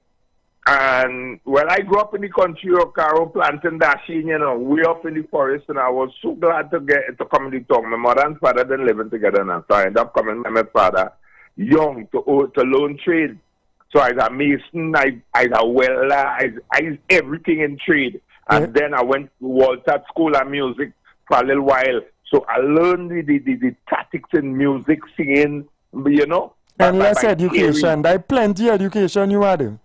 And well, I grew up in the country of Caro, planting dashing, you know, way up in the forest, and I was so glad to come in the town. My mother and father didn't living together now, so I ended up coming with my father young to learn trade. So I was a mason, I was a welder, I was everything in trade. And then I went to Walter School of Music for a little while. So I learned the tactics in music, singing, you know. And less education. There's plenty of education you had.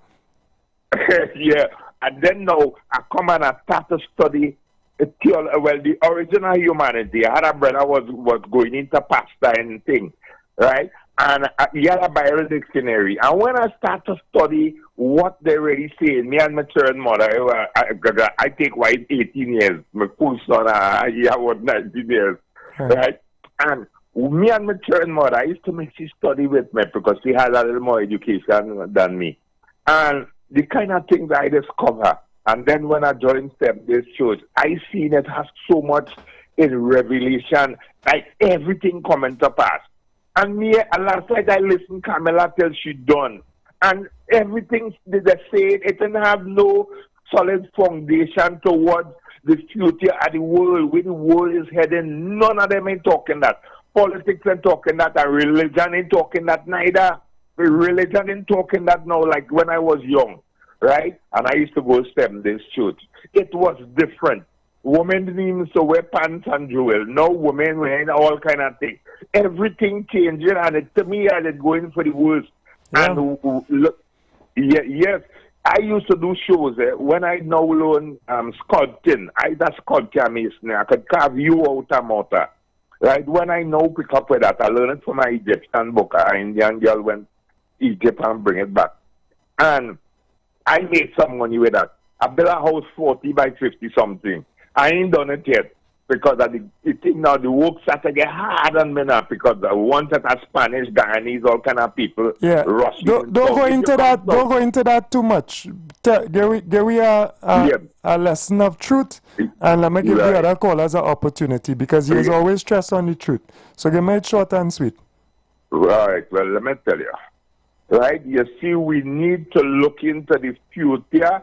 Yeah. And then now I come and I start to study the original humanity. I had a brother was going into pasta and thing, right? And he had a Bible dictionary. And when I start to study what they really say, me and my third mother, I take white 18 years. My full son, he was 19 years, right? And me and my third mother, I used to make she study with me because she had a little more education than me. And the kind of things I discover, and then when I joined this church, I seen it has so much in Revelation, like everything coming to pass. And me, last night I listened Camilla till she done. And everything they say, it didn't have no solid foundation towards the future of the world, where the world is heading. None of them ain't talking that. Politics ain't talking that, and religion ain't talking that neither. Religion ain't talking that now, like when I was young, right? And I used to go step this church. It was different. Women didn't even so wear pants and jewel. No, women wearing all kind of things. Everything changing, and to me, I was going for the worst. Yeah. And look, yes, I used to do shows when I now learn sculpting. That's sculpture masonry. I could carve you out of mortar. Right? When I now pick up with that, I learned it from my Egyptian book. An Indian girl went to Egypt and bring it back. And I made some money with that. I built a house 40 by 50 something. I ain't done it yet because I think now the work started to get hard on me now because I wanted a Spanish, Guyanese, all kind of people. Yeah. Don't go into that. Don't go into that too much. Give we a lesson of truth, and let me give the other callers an opportunity because he is always stressed on the truth. So give me it short and sweet. Right. Well, let me tell you. Right. You see, we need to look into the future.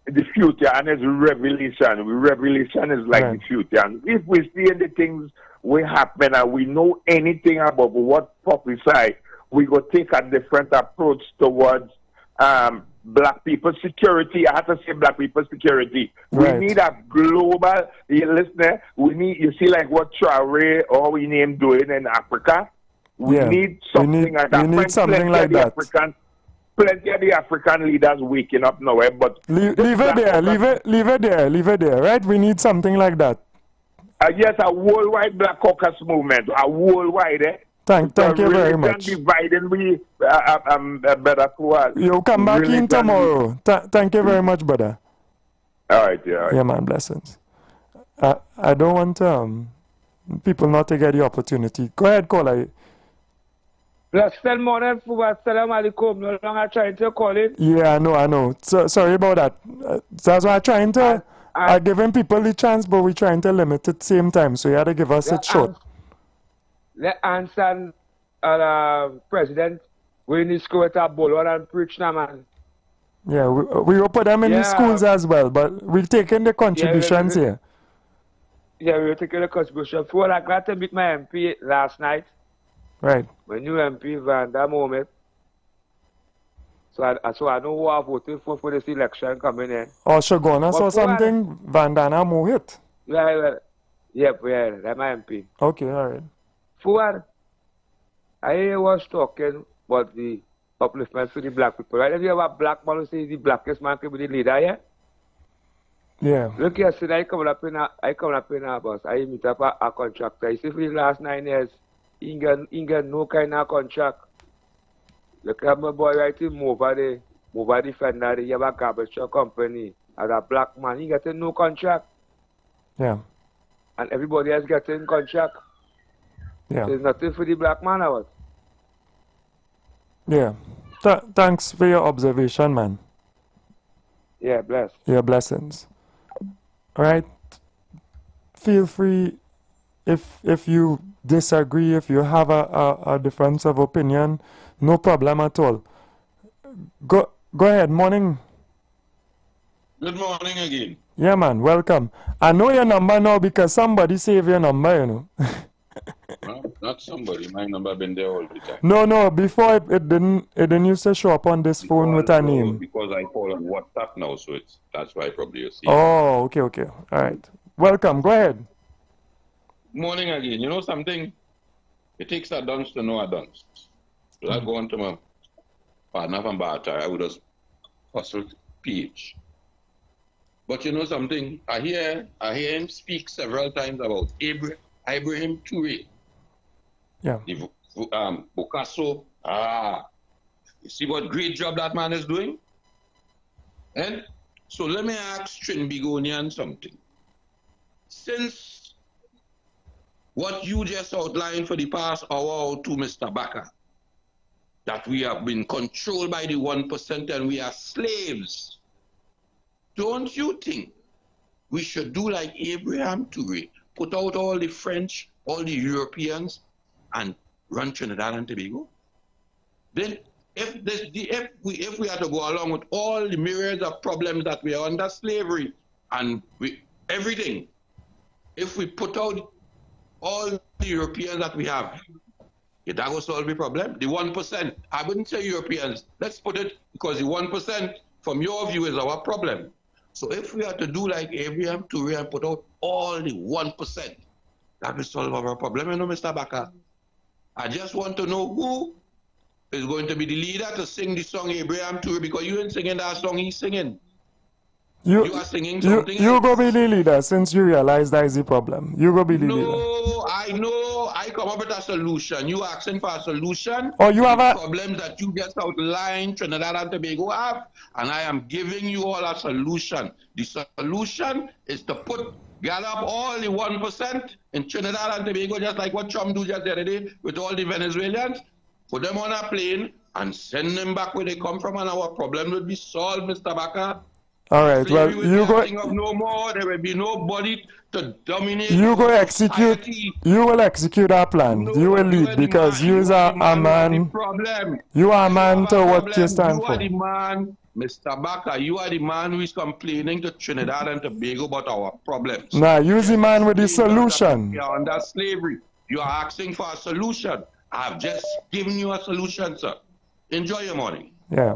The future, and it's revelation. Revelation is like the future. And if we see the things we happen and we know anything about what prophesy, we go take a different approach towards black people's security. I have to say black people's security. We need a global, listener, we need, you see like what Traore or we name doing in Africa. We need something like that. We need something like that. Plenty of the African leaders waking up now, but leave it there, right? We need something like that. Yes, a worldwide Black Caucus movement, a worldwide. Thank you very much. Dividing we better for you come back in tomorrow. Thank you very much, brother. All right, yeah. Yeah, man, blessings. I don't want people not to get the opportunity. Go ahead, caller. Still morning, Assalamu alaikum. No longer trying to call it. Yeah, I know. So, sorry about that. That's why I'm trying to. I'm giving people the chance, but we're trying to limit it same time. So you had to give us it short. The answer, President, we need to go with a bolo and preach now, man. Yeah, we will put them in the schools as well, but we're taking the contributions here. Yeah, we're taking the contribution. For I got to meet my MP last night. Right. My new MP, Van, that moment. So I know who I voted for this election coming in. Or Shagona But or something? Vandana Mohit? Yeah, that's my MP. Okay, all right. Fuad, I was talking about the upliftment for the black people. Right? If you have a black man who says the blackest man can be the leader, yeah? Yeah. Look here, see, I come up in a bus. I meet up a contractor. He said for the last 9 years, he get no kind of contract. Look at my boy right in Mova Defender, he have a garbage truck company. As a black man, he getting no contract. Yeah. And everybody else getting contract. Yeah. There's nothing for the black man or what? Yeah. Thanks for your observation, man. Yeah, bless. Yeah, blessings. All right. Feel free if you disagree, if you have a difference of opinion, no problem at all. Go ahead. Morning. Good morning again. Yeah, man. Welcome. I know your number now because somebody saved your number, you know. Well, not somebody. My number been there all the time. No. Before it didn't used to show up on this phone with a name. Because I call on WhatsApp now, so that's why probably you see. Oh, okay. All right. Welcome. Go ahead. Morning again. You know something? It takes a dunce to know a dunce. So I go on to my partner from Barter. I would just hustle PH. But you know something? I hear him speak several times about Ibrahim Toure. Yeah. Bokaso. You see what great job that man is doing? And so let me ask Trinbigonian something. Since what you just outlined for the past hour or two, Mr. Bakker, that we have been controlled by the 1% and we are slaves, don't you think we should do like Abraham Toure, put out all the French, all the Europeans, and run Trinidad and Tobago? Then if we had to go along with all the myriads of problems that we are under slavery and everything, if we put out all the Europeans that we have, that will solve the problem. The 1%, I wouldn't say Europeans, let's put it, because the 1% from your view is our problem. So if we had to do like Abraham Toure and put out all the 1%, that will solve our problem, you know, Mr. Bakker. I just want to know who is going to be the leader to sing the song Abraham Toure, because you ain't singing that song he's singing. You are singing something else. You go be the leader since you realize that is the problem. You go be the leader. No, I know. I come up with a solution. You asking for a solution you to have the a problems that you just outlined Trinidad and Tobago have, and I am giving you all a solution. The solution is to gather up all the 1% in Trinidad and Tobago, just like what Trump do just the other day with all the Venezuelans, put them on a plane and send them back where they come from, and our problem will be solved, Mr. Bakker. All right. Slavery Well, will you be go. a thing of no more. There will be nobody to dominate. You go our execute. society. You will execute our plan. No, you will lead because you is a man. You are a man to what you stand for. You are the man, Mr. Bakker. You are the man who is complaining to Trinidad and Tobago about our problems. Nah, you the man with the solution. We are under slavery. You are asking for a solution. I have just given you a solution, sir. Enjoy your morning. Yeah.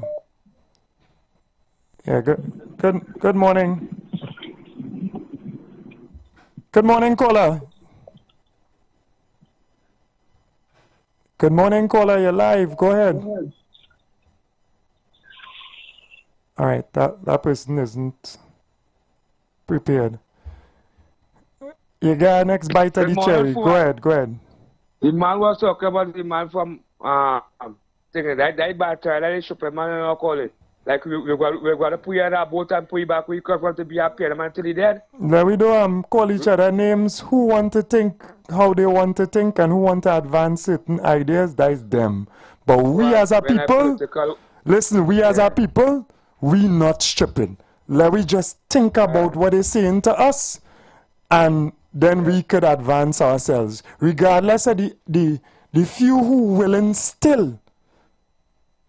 Yeah. Good morning. Good morning, caller. Good morning, caller. You're live. Go ahead. All right. That person isn't prepared. You got a next bite of the cherry. Go ahead. The man was talking about the man from that battle, that is Superman, and I call it. Like we're going to put you in a boat and put you back where you come from to be a pyramid until you're dead. Now we don't call each other names. Who want to think how they want to think and who want to advance certain ideas, that is them. But we as a people, listen, we as a people, we not stripping. Let we just think about what they're saying to us and then we could advance ourselves. Regardless of the few who willing still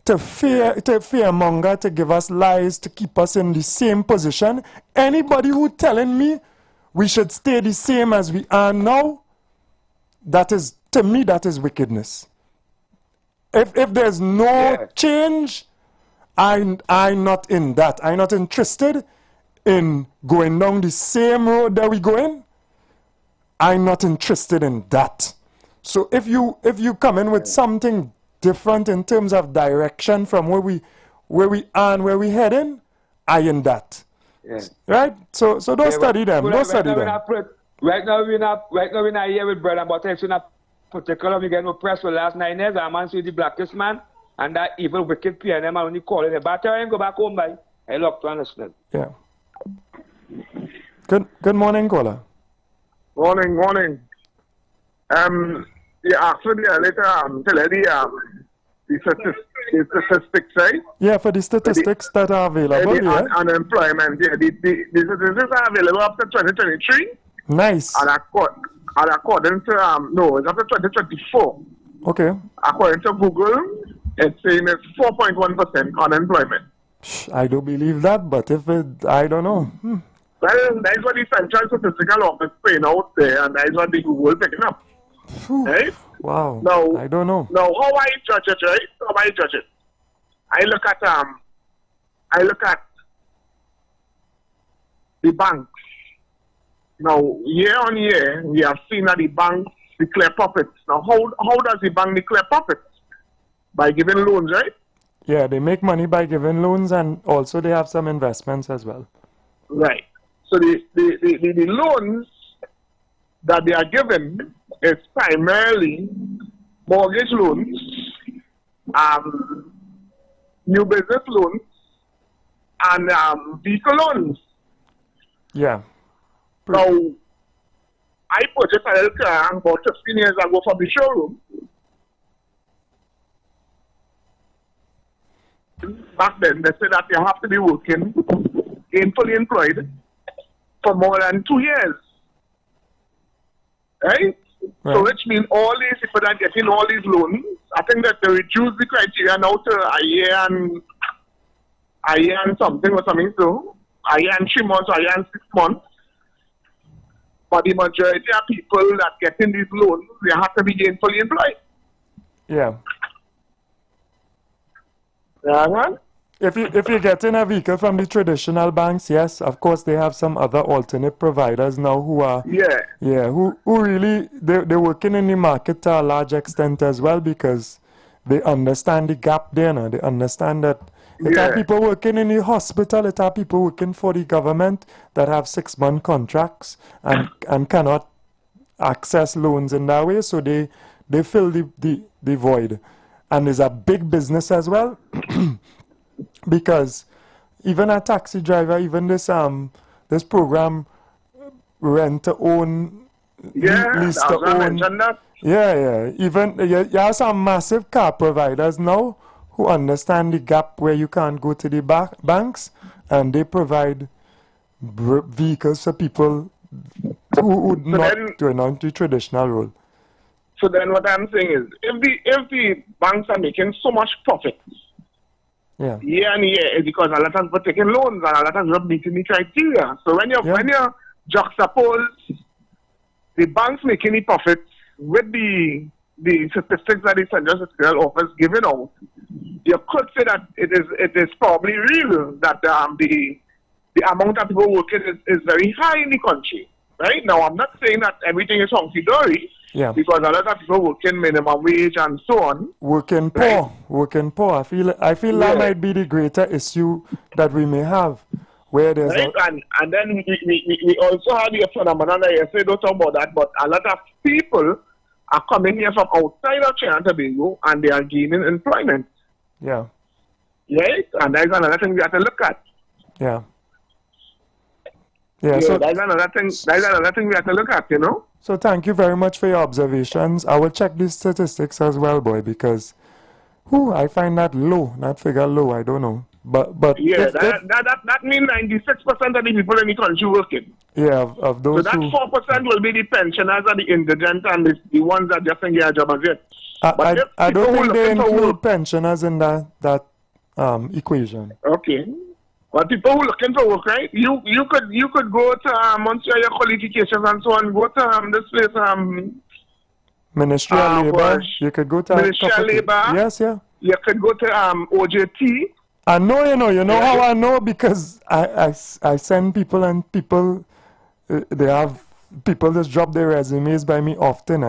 to fearmonger, to give us lies, to keep us in the same position. Anybody who telling me we should stay the same as we are now, that is, to me, that is wickedness. If there's no change, I'm not in that. I'm not interested in going down the same road that we going. I'm not interested in that. So if you come in with something different in terms of direction from where we are and where we heading, I in that. Yeah. Right? So don't study them. Don't study them. Right now we're not here with bread and butter. It's not particular. We get no press for the last 9 years. I'm man see the blackest man and that evil wicked PNM and only call it a batter and go back home by. I look to understand. Yeah. Good morning, caller. Morning. You asked me later tell the statistics, right? Yeah, for the statistics that are available, yeah. Unemployment, yeah. The statistics are available up to 2023. Nice. And according to, no, it's up to 2024. Okay. According to Google, it's saying it's 4.1% unemployment. I don't believe that, but I don't know. Well, that's what the Central Statistical Office paying out there, and that's what the Google picking up. Right? Wow. Now, I don't know. Now, how I judge it, right? How I judge it? I look at the banks. Now, year on year, we have seen that the banks declare profits. Now, how does the bank declare profits? By giving loans, right? Yeah, they make money by giving loans, and also they have some investments as well. Right. So the loans that they are given is primarily mortgage loans, new business loans, and vehicle loans. Yeah. Now, I purchased a little car about 15 years ago from the showroom. Back then, they said that you have to be working, gainfully employed, for more than 2 years. Right? So which means all these people that are getting all these loans, I think that they reduce the criteria now to a year and something or something, so a year and 3 months, or a year and 6 months. But the majority of people that getting these loans, they have to be gainfully employed. Yeah. Yeah, If you're getting a vehicle from the traditional banks, yes, of course they have some other alternate providers now who are who really they're working in the market to a large extent as well, because they understand the gap there now. They understand that it are people working in the hospital, it are people working for the government that have 6-month contracts and cannot access loans in that way, so they fill the void. And there's a big business as well. Because even a taxi driver, even this program, rent to own, lease to own. Even you have some massive car providers now who understand the gap where you can't go to the banks, and they provide vehicles for people who would not turn on the traditional role. So then what I'm saying is, if the banks are making so much profit, year and year, is because a lot of people taking loans and a lot of people meeting the criteria. So when you juxtapose the banks making the profits with the statistics that the Central Statistical Office giving out, you could say that it is probably real that the amount of people working is very high in the country. Right? Now, I'm not saying that everything is hunky-dory, because a lot of people working minimum wage and so on. Working poor. I feel that might be the greater issue that we may have, where there's and then we also have the phenomenon that you say don't talk about that, but a lot of people are coming here from outside of Trinidad and Tobago and they are gaining employment. Yeah. Right? And that's another thing we have to look at. Yeah. Yeah, so that's another thing we have to look at, you know. So thank you very much for your observations. I will check these statistics as well, boy, because I find that low, that figure low. I don't know, but that means 96% of the people in the country working. Yeah, of those. So that 4% will be the pensioners and the indigent and the ones that just get a job as yet. I don't think they include pensioners in that equation. Okay. But people who are looking for work, right? You could go to once you have your qualifications and so on, go to this place Ministry of Labor. You could go to Ministry of Labor. Yes, yeah. You could go to OJT I know, you know Yeah. how I know, because I send people, and people, they have, people just drop their resumes by me often,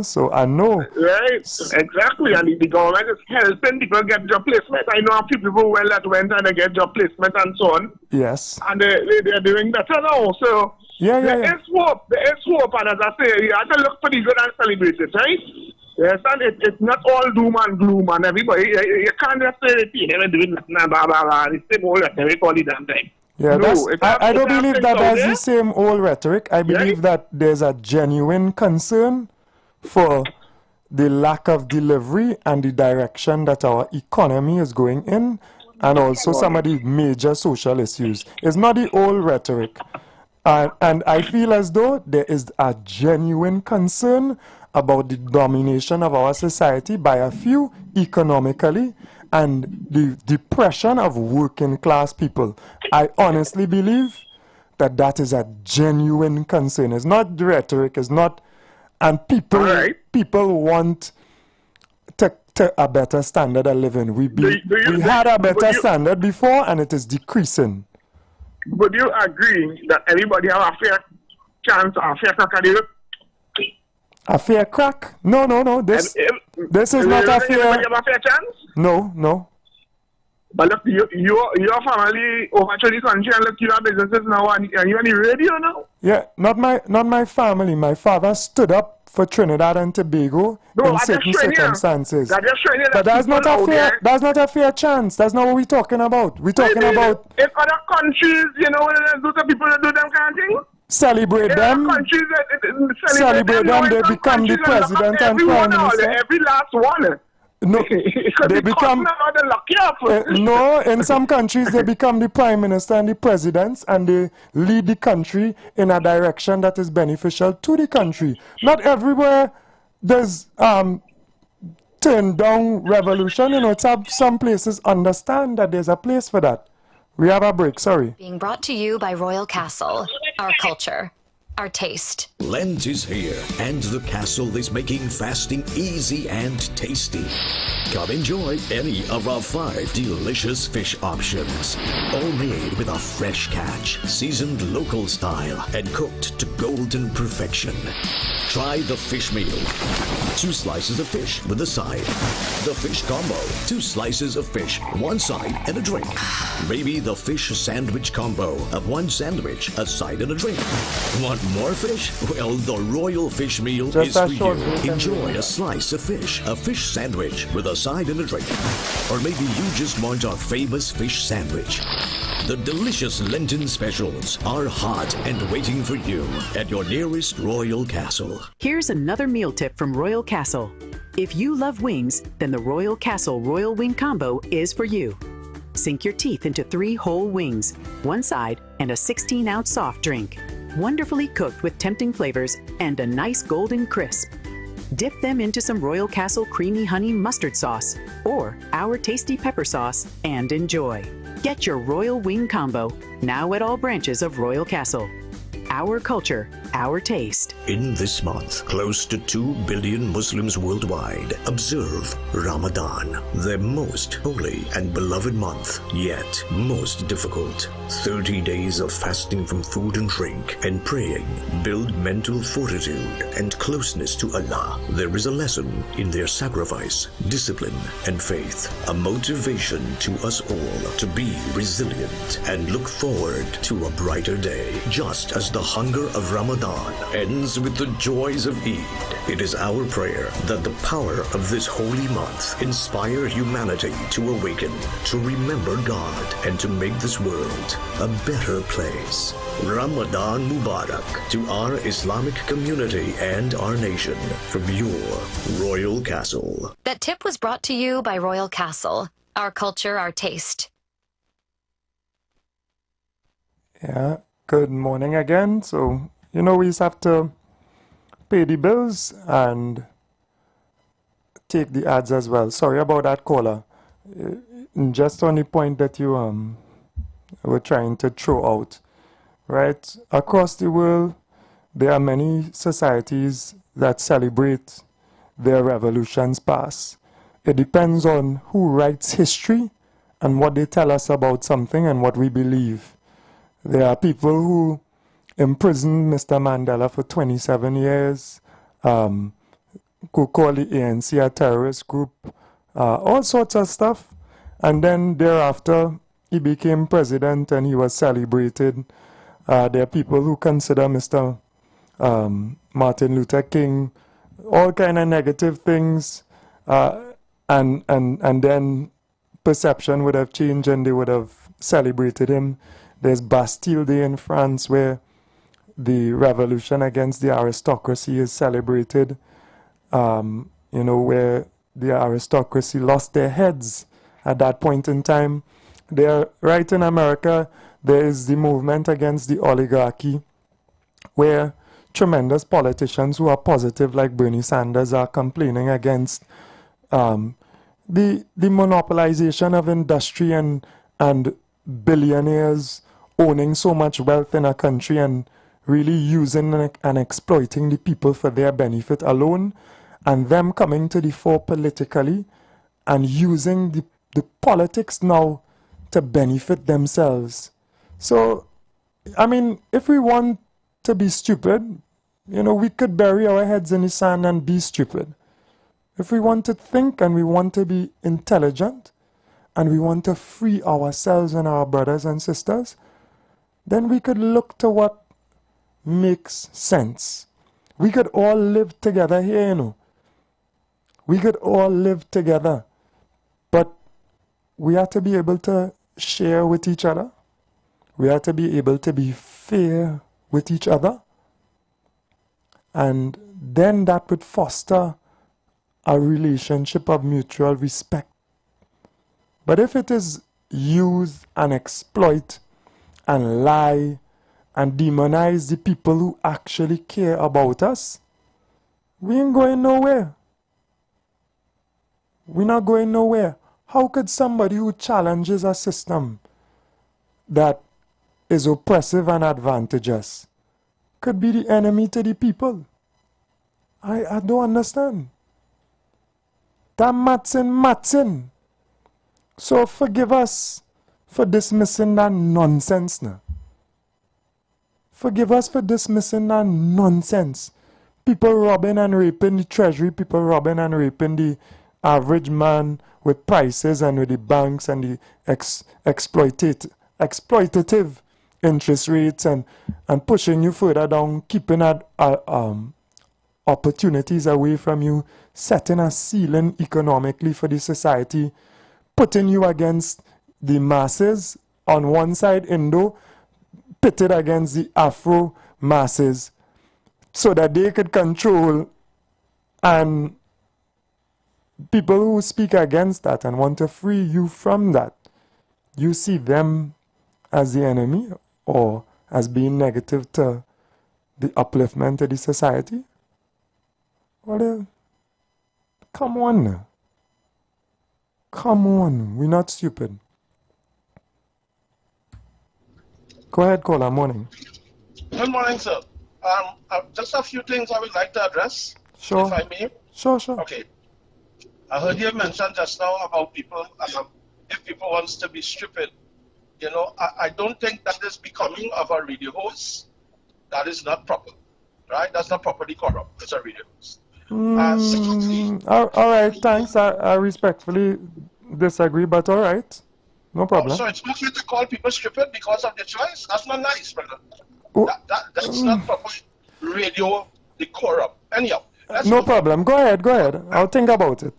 so I know. Right, exactly. And the government is helping people get job placement. I know a few people well that went and they get job placement and so on. Yes. And they're doing better now. So there is hope. There is hope. And as I say, you have to look for the good and celebrate it, right? You understand? It's not all doom and gloom and everybody. You can't just say, hey, never doing nothing, blah, blah, blah. It's the same old rhetoric all the damn time. Yeah, No, I don't believe that out that's there. the same old rhetoric. I believe that there's a genuine concern for the lack of delivery and the direction that our economy is going in, and also some of the major social issues. It's not the old rhetoric. And I feel as though there is a genuine concern about the domination of our society by a few economically, and the depression of working class people. I honestly believe that that is a genuine concern. It's not the rhetoric, it's not, and people want to a better standard of living. We had a better standard before, and it is decreasing. Would you agree that everybody have a fair chance or a fair crack at it? A fair crack? No. This is not a fair. Everybody have a fair chance? No. But look, your family over to the country, and look, you have businesses now, and you're on the radio now. Yeah, not my family. My father stood up for Trinidad and Tobago in certain circumstances. But that's not a fair chance. That's not what we're talking about. We're talking about in other countries, those are people that do them kind of thing. Celebrate them. Celebrate them. They become the president and prime minister. Every last one. No, they become. No, in some countries they become the prime minister and the presidents, and they lead the country in a direction that is beneficial to the country. Not everywhere there's turn down revolution. It's some places understand that there's a place for that. We have a break. Sorry. Being brought to you by Royal Castle, our culture, our taste. Lent is here, and the castle is making fasting easy and tasty. Come enjoy any of our 5 delicious fish options, all made with a fresh catch, seasoned local style, and cooked to golden perfection. Try the fish meal. 2 slices of fish with a side. The fish combo. 2 slices of fish, 1 side, and a drink. Maybe the fish sandwich combo of 1 sandwich, a side, and a drink. Want more fish? Well, the Royal Fish Meal is for you. Enjoy a slice of fish, a fish sandwich with a side and a drink. Or maybe you just want our famous fish sandwich. The delicious Lenten specials are hot and waiting for you at your nearest Royal Castle. Here's another meal tip from Royal Castle. If you love wings, then the Royal Castle Royal Wing Combo is for you. Sink your teeth into 3 whole wings, 1 side, and a 16-ounce soft drink. Wonderfully cooked with tempting flavors and a nice golden crisp. Dip them into some Royal Castle Creamy Honey Mustard Sauce or our tasty pepper sauce and enjoy. Get your Royal Wing Combo now at all branches of Royal Castle. Our culture, our taste. In this month, close to 2 billion Muslims worldwide observe Ramadan, their most holy and beloved month, yet most difficult. 30 days of fasting from food and drink and praying build mental fortitude and closeness to Allah. There is a lesson in their sacrifice, discipline, and faith, a motivation to us all to be resilient and look forward to a brighter day. Just as the hunger of Ramadan ends with the joys of Eid, it is our prayer that the power of this holy month inspire humanity to awaken, to remember God, and to make this world a better place. Ramadan Mubarak to our Islamic community and our nation from your Royal Castle. That tip was brought to you by Royal Castle, our culture, our taste. Yeah, good morning again. So, we just have to pay the bills and take the ads as well. Sorry about that, caller. Just on the point that you were trying to throw out, right? Across the world, there are many societies that celebrate their revolutions past. It depends on who writes history and what they tell us about something and what we believe. There are people who imprisoned Mr. Mandela for 27 years, who call the ANC a terrorist group, all sorts of stuff. And then thereafter, he became president and he was celebrated. There are people who consider Mr. Martin Luther King all kind of negative things, and then perception would have changed and they would have celebrated him. There's Bastille Day in France where the revolution against the aristocracy is celebrated, where the aristocracy lost their heads at that point in time. There, right in America, there is the movement against the oligarchy, where tremendous politicians who are positive, like Bernie Sanders, are complaining against the monopolization of industry and billionaires owning so much wealth in a country and really using and exploiting the people for their benefit alone, and them coming to the fore politically and using the politics now to benefit themselves. So, I mean, if we want to be stupid, we could bury our heads in the sand and be stupid. If we want to think and we want to be intelligent and we want to free ourselves and our brothers and sisters, then we could look to what makes sense. We could all live together here, We could all live together. But we have to be able to share with each other. We have to be able to be fair with each other. And then that would foster a relationship of mutual respect. But if it is use and exploit and lie and demonize the people who actually care about us, we ain't going nowhere. We're not going nowhere. How could somebody who challenges a system that is oppressive and advantageous could be the enemy to the people? I don't understand. That Matson. So forgive us for dismissing that nonsense now. Forgive us for dismissing that nonsense. People robbing and raping the treasury, people robbing and raping the average man with prices and with the banks and the exploitative interest rates and pushing you further down, keeping opportunities away from you, setting a ceiling economically for the society, putting you against the masses on one side, Indo, pitted against the Afro masses, so that they could control, and people who speak against that and want to free you from that, you see them as the enemy or as being negative to the upliftment of the society? Well, come on now. Come on, we're not stupid. Go ahead, caller. Morning. Good morning, sir. Just a few things I would like to address, Sure. if I may. Sure. Okay. I heard you mention just now about people, if people wants to be stupid. I don't think that is becoming of a radio host. That is not proper, right? That's not properly corrupt as a radio host. All right, thanks. I respectfully disagree, but all right. No problem. So it's okay to call people stupid because of their choice? That's not nice, brother. That's not proper radio decorum. Anyhow. No problem. Go ahead. I'll think about it.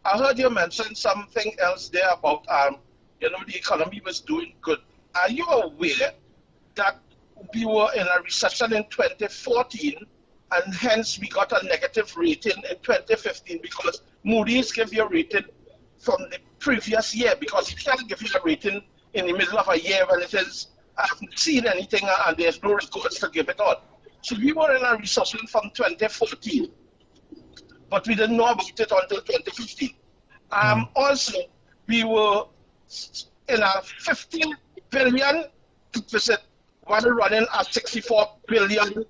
I heard you mention something else there about, the economy was doing good. Are you aware that we were in a recession in 2014 and hence we got a negative rating in 2015 because Moody's gave you a rating from the previous year, because you can't give you a rating in the middle of a year when it is, I haven't seen anything and there's no records to give it on. So we were in a recession from 2014, but we didn't know about it until 2015. Also, we were in a 15 billion deficit while running a 64 billion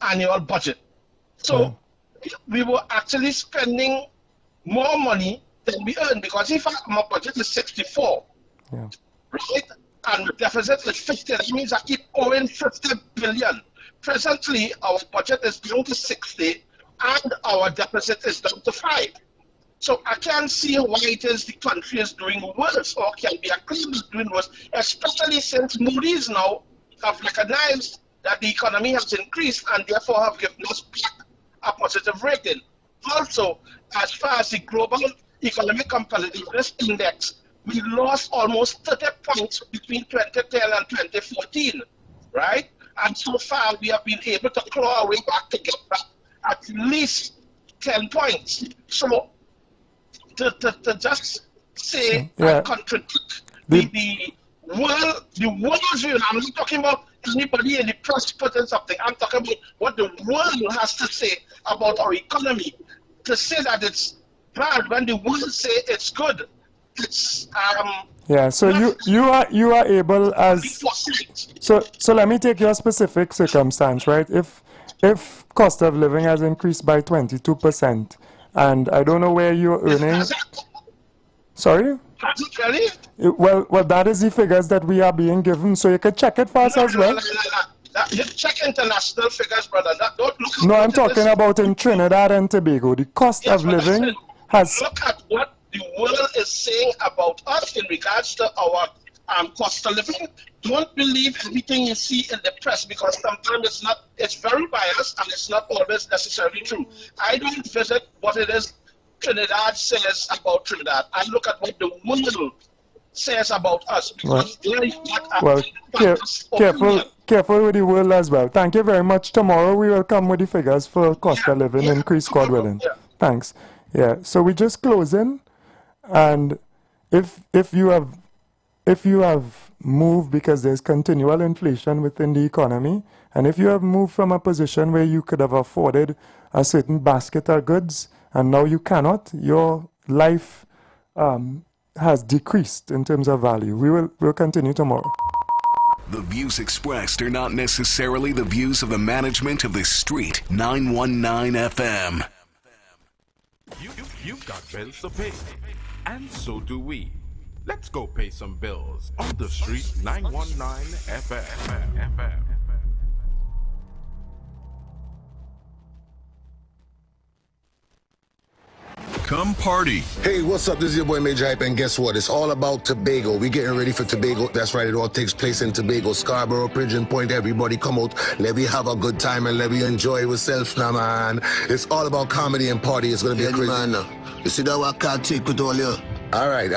annual budget. So we were actually spending more money can be earned, because if my budget is 64, right, and the deficit is 50, that means I keep owing 50 billion. Presently, our budget is down to 60, and our deficit is down to 5. So I can't see why it is the country is doing worse, or can be acclaimed as doing worse, especially since Moody's now have recognized that the economy has increased and therefore have given us back a positive rating. Also, as far as the global economic competitiveness index, we lost almost 30 points between 2010 and 2014, right? And so far, we have been able to claw our way back to get back at least 10 points. So to just say and contradict the world's view, I'm not talking about anybody in the press putting something, I'm talking about what the world has to say about our economy. To say that it's bad when the world say it's good, it's so you are able as so let me take your specific circumstance, right? If cost of living has increased by 22%, and I don't know where you're earning. Sorry? Has it really? Well, that is the figures that we are being given, so you can check it for us as well. You check international figures, brother. Don't look. No, I'm talking about in Trinidad and Tobago. The cost of living has. Look at what the world is saying about us in regards to our cost of living. Don't believe everything you see in the press, because sometimes it's very biased and it's not always necessarily true. I don't visit what it is Trinidad says about Trinidad. I look at what the world says about us, because careful with the world as well. Thank you very much. Tomorrow we will come with the figures for cost of living increase, God willing. Thanks. So we just closing, and if you have moved because there's continual inflation within the economy, and if you have moved from a position where you could have afforded a certain basket of goods and now you cannot, your life has decreased in terms of value. We'll continue tomorrow. The views expressed are not necessarily the views of the management of the Street 919 FM. You've got bills to pay, and so do we. Let's go pay some bills on the Street 919 FM. Come party. Hey, what's up? This is your boy Major Hype, and guess what? It's all about Tobago. We're getting ready for Tobago. That's right, it all takes place in Tobago, Scarborough, Pigeon Point. Everybody come out, let me have a good time and let me enjoy ourselves now, man. It's all about comedy and party. It's going to be a crazy... Man, you see that what I can't take with all you? All right.